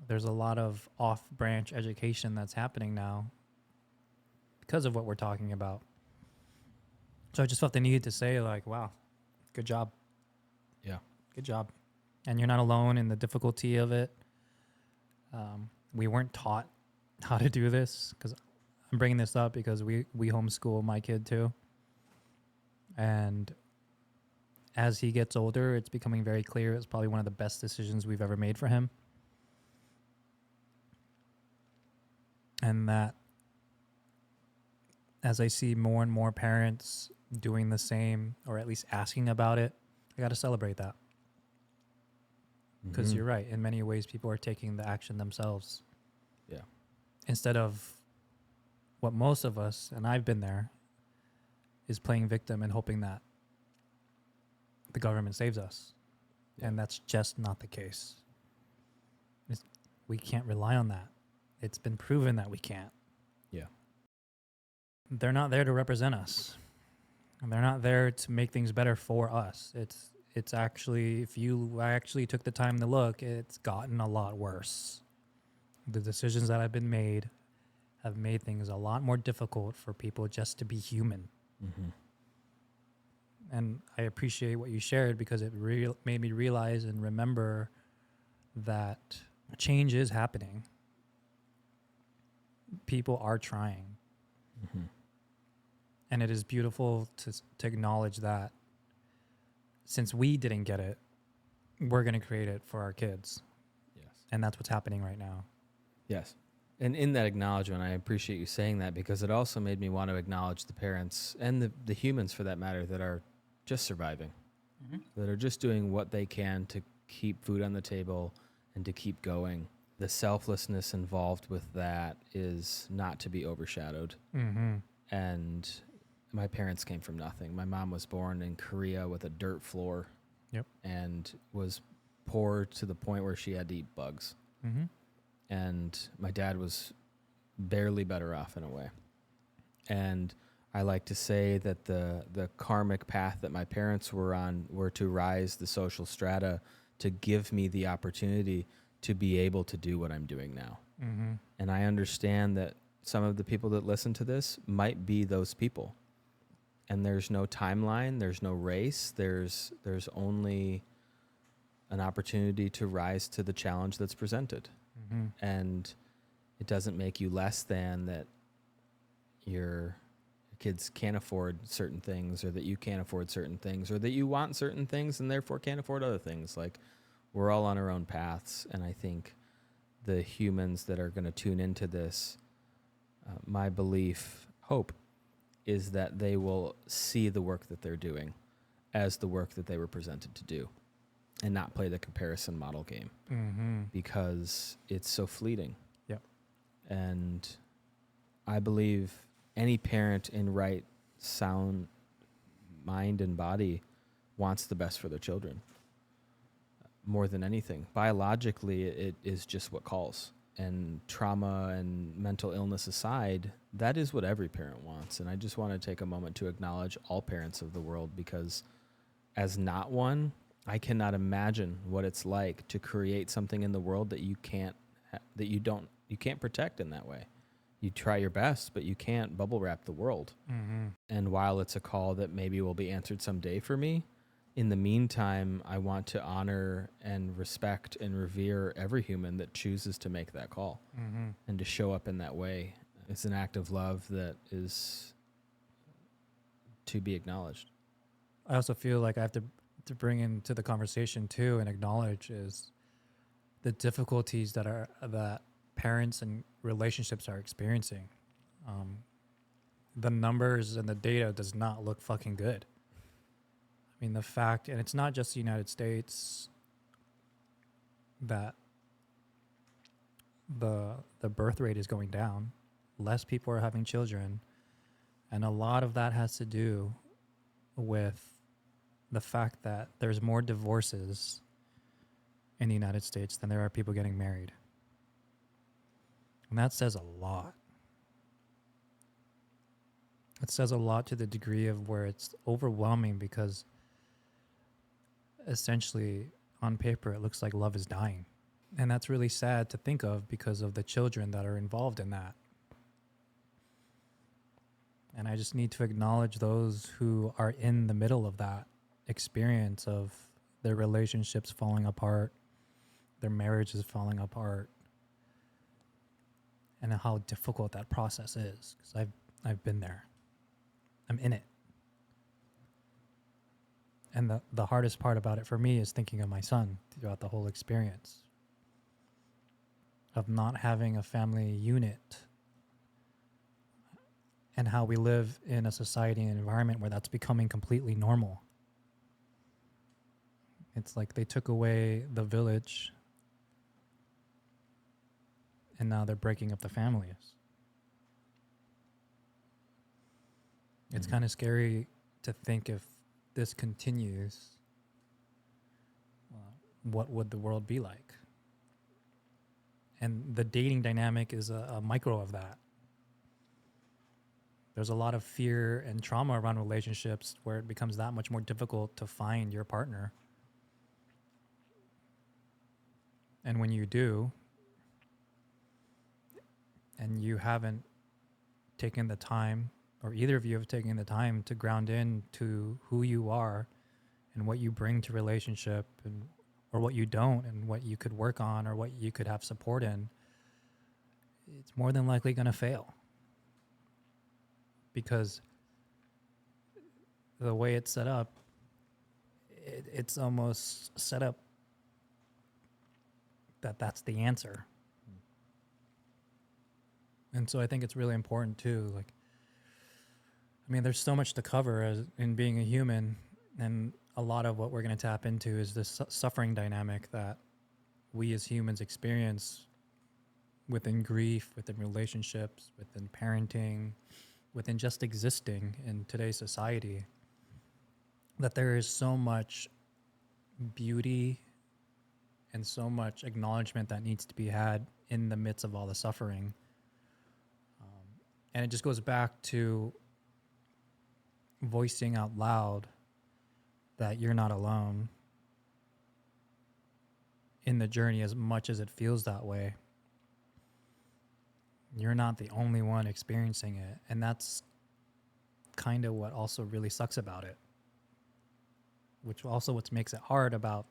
There's a lot of off-branch education that's happening now because of what we're talking about. So I just felt the need to say, like, wow, good job. Yeah. Good job. And you're not alone in the difficulty of it. We weren't taught how to do this, because I'm bringing this up because we homeschool my kid too. And as he gets older, it's becoming very clear it's probably one of the best decisions we've ever made for him. And that as I see more and more parents doing the same, or at least asking about it, I got to celebrate that. Because you're right. In many ways, people are taking the action themselves. Yeah. Instead of what most of us, and I've been there, is playing victim and hoping that the government saves us. Yeah. And that's just not the case. We can't rely on that. It's been proven that we can't. Yeah. They're not there to represent us. And they're not there to make things better for us. It's actually, I actually took the time to look, it's gotten a lot worse. The decisions that have been made have made things a lot more difficult for people just to be human. Mm-hmm. And I appreciate what you shared, because it made me realize and remember that change is happening. People are trying. Mm-hmm. And it is beautiful to acknowledge that since we didn't get it, we're going to create it for our kids. Yes. And that's what's happening right now. Yes. And in that acknowledgement, I appreciate you saying that, because it also made me want to acknowledge the parents and the humans, for that matter, that are just surviving, that are just doing what they can to keep food on the table and to keep going. The selflessness involved with that is not to be overshadowed. Mm-hmm. And my parents came from nothing. My mom was born in Korea with a dirt floor. Yep. And was poor to the point where she had to eat bugs. Mm-hmm. And my dad was barely better off in a way. And I like to say that the karmic path that my parents were on were to rise the social strata to give me the opportunity to be able to do what I'm doing now. Mm-hmm. And I understand that some of the people that listen to this might be those people. And there's no timeline, there's no race, there's only an opportunity to rise to the challenge that's presented. Mm-hmm. And it doesn't make you less than that your kids can't afford certain things, or that you can't afford certain things, or that you want certain things and therefore can't afford other things. Like, we're all on our own paths. And I think the humans that are going to tune into this, my belief, hope, is that they will see the work that they're doing as the work that they were presented to do, and not play the comparison model game, because it's so fleeting. Yep. And I believe any parent in right, sound mind and body wants the best for their children more than anything. Biologically, it is just what calls. And trauma and mental illness aside, that is what every parent wants. And I just want to take a moment to acknowledge all parents of the world, because as not one, I cannot imagine what it's like to create something in the world that you can't protect in that way. You try your best, but you can't bubble wrap the world. Mm-hmm. And while it's a call that maybe will be answered someday for me, in the meantime, I want to honor and respect and revere every human that chooses to make that call, and to show up in that way. It's an act of love that is to be acknowledged. I also feel like I have to bring into the conversation too, and acknowledge is the difficulties that parents and relationships are experiencing. The numbers and the data does not look fucking good. I mean, the fact, and it's not just the United States, that the birth rate is going down. Less people are having children. And a lot of that has to do with the fact that there's more divorces in the United States than there are people getting married. And that says a lot. It says a lot to the degree of where it's overwhelming, because essentially on paper it looks like love is dying. And that's really sad to think of because of the children that are involved in that. And I just need to acknowledge those who are in the middle of that experience of their relationships falling apart, their marriages falling apart, and how difficult that process is, because I've been there. I'm in it. And the hardest part about it for me is thinking of my son throughout the whole experience of not having a family unit, and how we live in a society and environment where that's becoming completely normal. It's like they took away the village and now they're breaking up the families. It's kind of scary to think if this continues, what would the world be like? And the dating dynamic is a micro of that. There's a lot of fear and trauma around relationships where it becomes that much more difficult to find your partner. And when you do, and you haven't taken the time, or either of you have taken the time to ground in to who you are and what you bring to relationship, and or what you don't, and what you could work on, or what you could have support in, it's more than likely going to fail. Because the way it's set up, it's almost set up that that's the answer. And so I think it's really important too. Like, I mean, there's so much to cover as in being a human, and a lot of what we're going to tap into is this suffering dynamic that we as humans experience within grief, within relationships, within parenting, within just existing in today's society. That there is so much beauty and so much acknowledgement that needs to be had in the midst of all the suffering. And it just goes back to voicing out loud that you're not alone in the journey, as much as it feels that way. You're not the only one experiencing it. And that's kind of what also really sucks about it. Which also what makes it hard about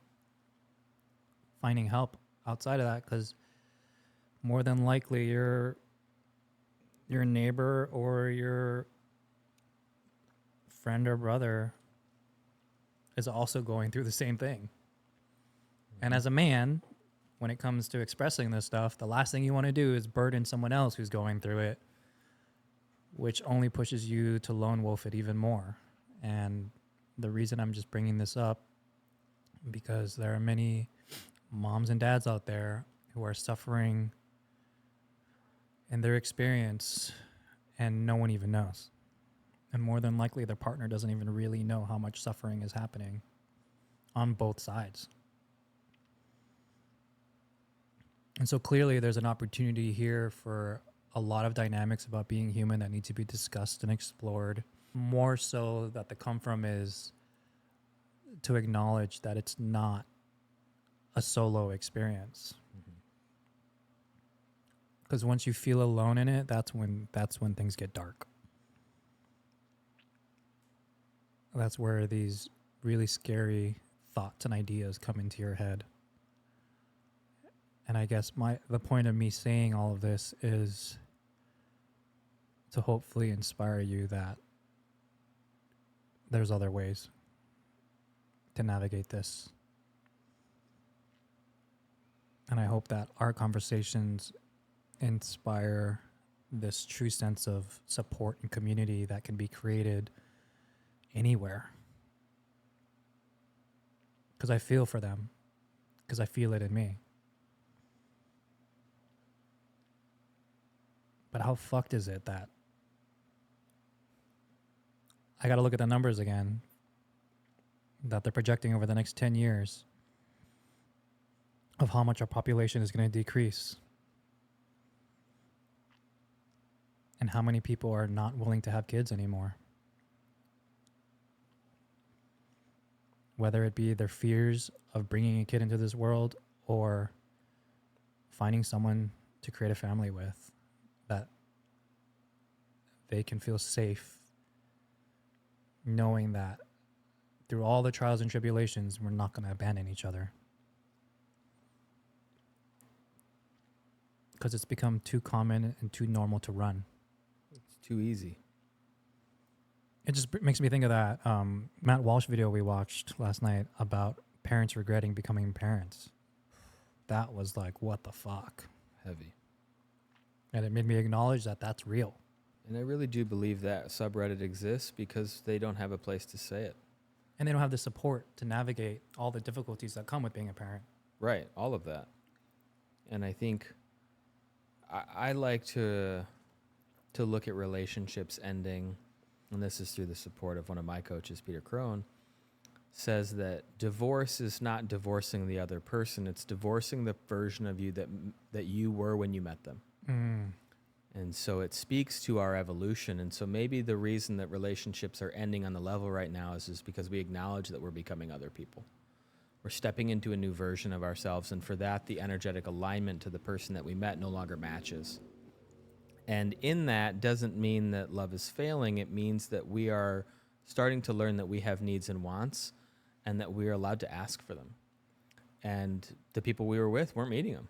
finding help outside of that, because more than likely your neighbor or your friend or brother is also going through the same thing. Mm-hmm. And as a man, when it comes to expressing this stuff, the last thing you want to do is burden someone else who's going through it, which only pushes you to lone wolf it even more. And the reason I'm just bringing this up, because there are many moms and dads out there who are suffering in their experience and no one even knows. And more than likely, their partner doesn't even really know how much suffering is happening on both sides. And so clearly there's an opportunity here for a lot of dynamics about being human that need to be discussed and explored. More so that the come from is to acknowledge that it's not a solo experience. Because once you feel alone in it, that's when things get dark. That's where these really scary thoughts and ideas come into your head. And I guess the point of me saying all of this is to hopefully inspire you that there's other ways to navigate this. And I hope that our conversations inspire this true sense of support and community that can be created anywhere. Because I feel for them. Because I feel it in me. But how fucked is it that I got to look at the numbers again that they're projecting over the next 10 years of how much our population is going to decrease and how many people are not willing to have kids anymore. Whether it be their fears of bringing a kid into this world or finding someone to create a family with that they can feel safe knowing that through all the trials and tribulations, we're not going to abandon each other. Because it's become too common and too normal to run. It's too easy. It just makes me think of that Matt Walsh video we watched last night about parents regretting becoming parents. That was like, what the fuck? Heavy. And it made me acknowledge that that's real. And I really do believe that subreddit exists because they don't have a place to say it. And they don't have the support to navigate all the difficulties that come with being a parent. Right, all of that. And I think I like to look at relationships ending, and this is through the support of one of my coaches, Peter Crone, says that divorce is not divorcing the other person, it's divorcing the version of you that you were when you met them. And so it speaks to our evolution. And so maybe the reason that relationships are ending on the level right now is because we acknowledge that we're becoming other people. We're stepping into a new version of ourselves. And for that, the energetic alignment to the person that we met no longer matches. And in that doesn't mean that love is failing. It means that we are starting to learn that we have needs and wants and that we are allowed to ask for them. And the people we were with weren't meeting them.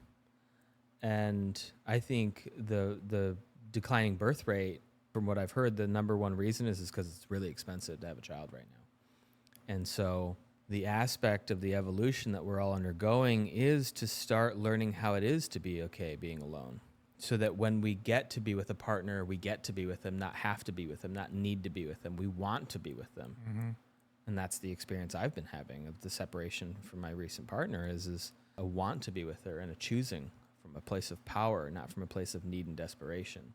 And I think the declining birth rate, from what I've heard, the number one reason is because it's really expensive to have a child right now. And so the aspect of the evolution that we're all undergoing is to start learning how it is to be okay being alone. So that when we get to be with a partner, we get to be with them, not have to be with them, not need to be with them. We want to be with them. Mm-hmm. And that's the experience I've been having of the separation from my recent partner is a want to be with her and a choosing from a place of power, not from a place of need and desperation.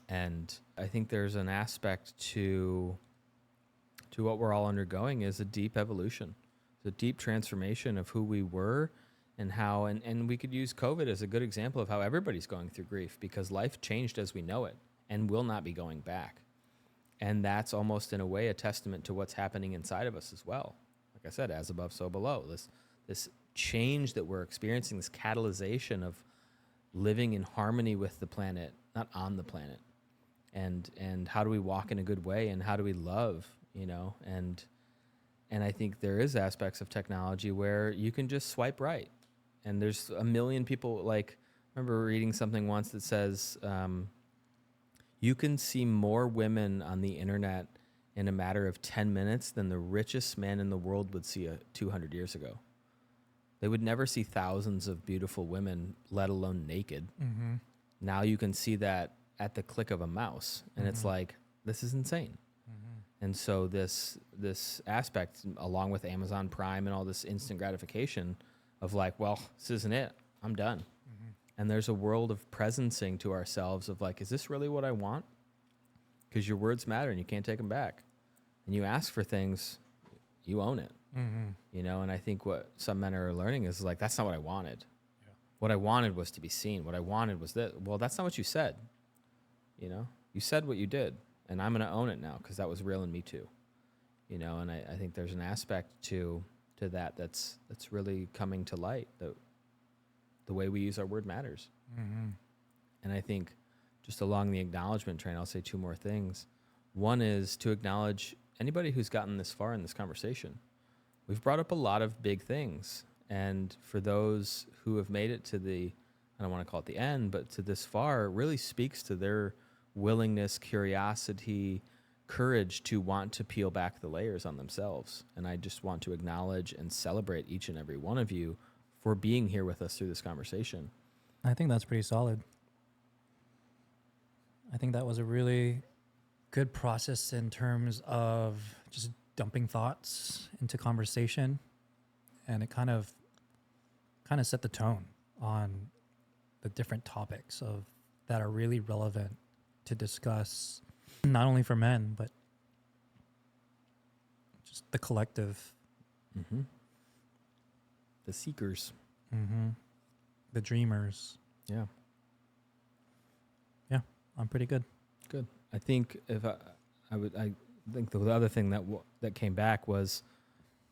And I think there's an aspect to what we're all undergoing is a deep evolution. It's a deep transformation of who we were and how, and we could use COVID as a good example of how everybody's going through grief because life changed as we know it and will not be going back. And that's almost in a way a testament to what's happening inside of us as well. Like I said, as above, so below. This change that we're experiencing, this catalyzation of living in harmony with the planet, not on the planet. And how do we walk in a good way and how do we love, and I think there is aspects of technology where you can just swipe right. And there's a million people, like, I remember reading something once that says, you can see more women on the internet in a matter of 10 minutes than the richest man in the world would see 200 years ago. They would never see thousands of beautiful women, let alone naked. Mm-hmm. Now you can see that at the click of a mouse. And it's like, this is insane. Mm-hmm. And so this aspect, along with Amazon Prime and all this instant gratification of like, well, this isn't it. I'm done. Mm-hmm. And there's a world of presencing to ourselves of like, is this really what I want? Because your words matter and you can't take them back. And you ask for things, you own it. Mm-hmm. And I think what some men are learning is like, that's not what I wanted. Yeah. What I wanted was to be seen. What I wanted was that. Well, that's not what you said. You said what you did, and I'm going to own it now because that was real in me too. And I think there's an aspect to that's really coming to light. The way we use our word matters. Mm-hmm. And I think just along the acknowledgement train, I'll say two more things. One is to acknowledge anybody who's gotten this far in this conversation. We've brought up a lot of big things. And for those who have made it to I don't want to call it the end, but to this far, it really speaks to their willingness, curiosity, courage to want to peel back the layers on themselves. And I just want to acknowledge and celebrate each and every one of you for being here with us through this conversation. I think that's pretty solid. I think that was a really good process in terms of just dumping thoughts into conversation, and it kind of set the tone on the different topics that are really relevant to discuss, not only for men but just the collective, the seekers. Mm-hmm. The dreamers. Yeah. Yeah, I'm pretty good. Good. I think I think the other thing that came back was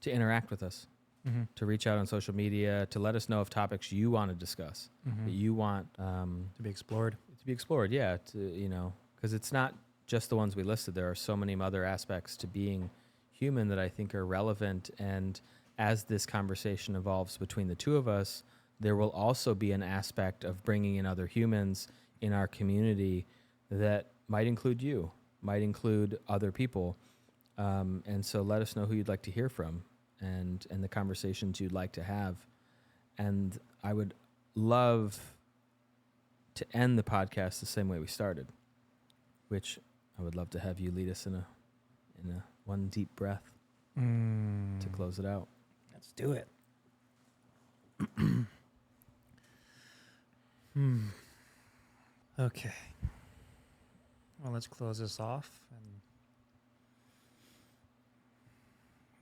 to interact with us, Mm-hmm. to reach out on social media, to let us know of topics you want to discuss, Mm-hmm. that you want To be explored. to be explored. Yeah, because it's not just the ones we listed. There are so many other aspects to being human that I think are relevant. And as this conversation evolves between the two of us, there will also be an aspect of bringing in other humans in our community that might include you, might include other people. And so let us know who you'd like to hear from and the conversations you'd like to have. And I would love to end the podcast the same way we started, which I would love to have you lead us in a one deep breath to close it out. Let's do it. Okay. Well, let's close this off and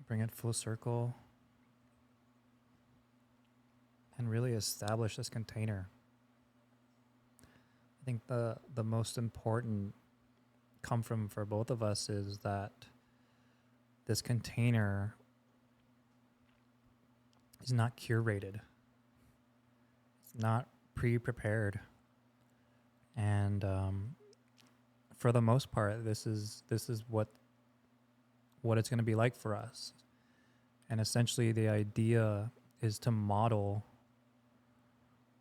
bring it full circle and really establish this container. I think the most important come from for both of us is that this container is not curated. It's not pre-prepared. And for the most part, this is what it's going to be like for us. And essentially the idea is to model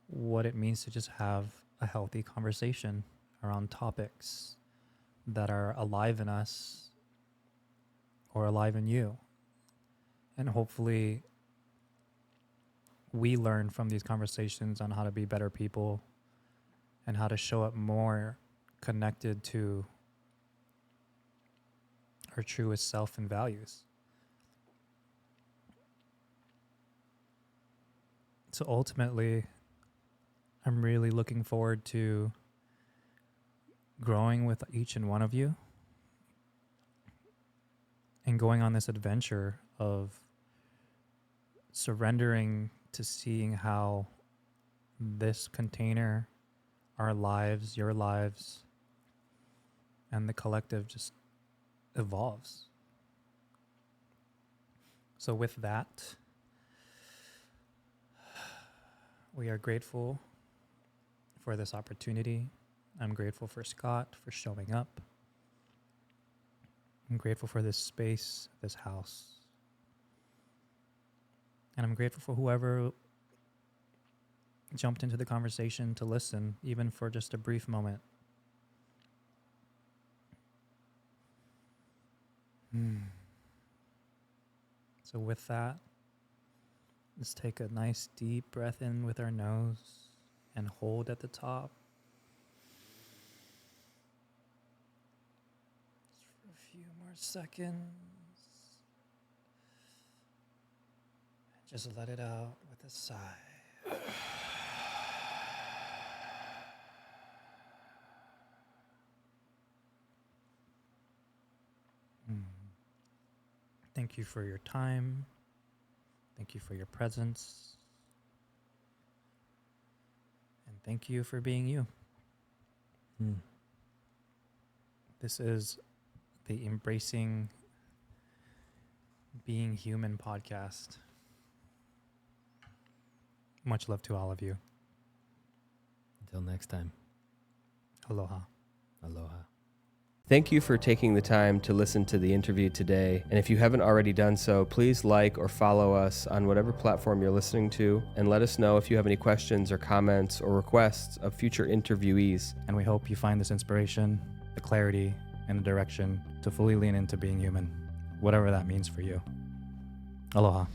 what it means to just have a healthy conversation around topics that are alive in us or alive in you. And hopefully we learn from these conversations on how to be better people and how to show up more connected to our truest self and values. So ultimately, I'm really looking forward to growing with each and one of you and going on this adventure of surrendering to seeing how this container, our lives, your lives, and the collective just evolves. So with that, we are grateful for this opportunity. I'm grateful for Scott for showing up. I'm grateful for this space, this house. And I'm grateful for whoever jumped into the conversation to listen, even for just a brief moment. So with that, let's take a nice deep breath in with our nose and hold at the top. Just for a few more seconds. Just let it out with a sigh. Thank you for your time. Thank you for your presence. And thank you for being you. This is the Embracing Being Human podcast. Much love to all of you. Until next time. Aloha. Aloha. Thank you for taking the time to listen to the interview today. And if you haven't already done so, please like or follow us on whatever platform you're listening to, and let us know if you have any questions or comments or requests of future interviewees. And we hope you find this inspiration, the clarity, and the direction to fully lean into being human, whatever that means for you. Aloha.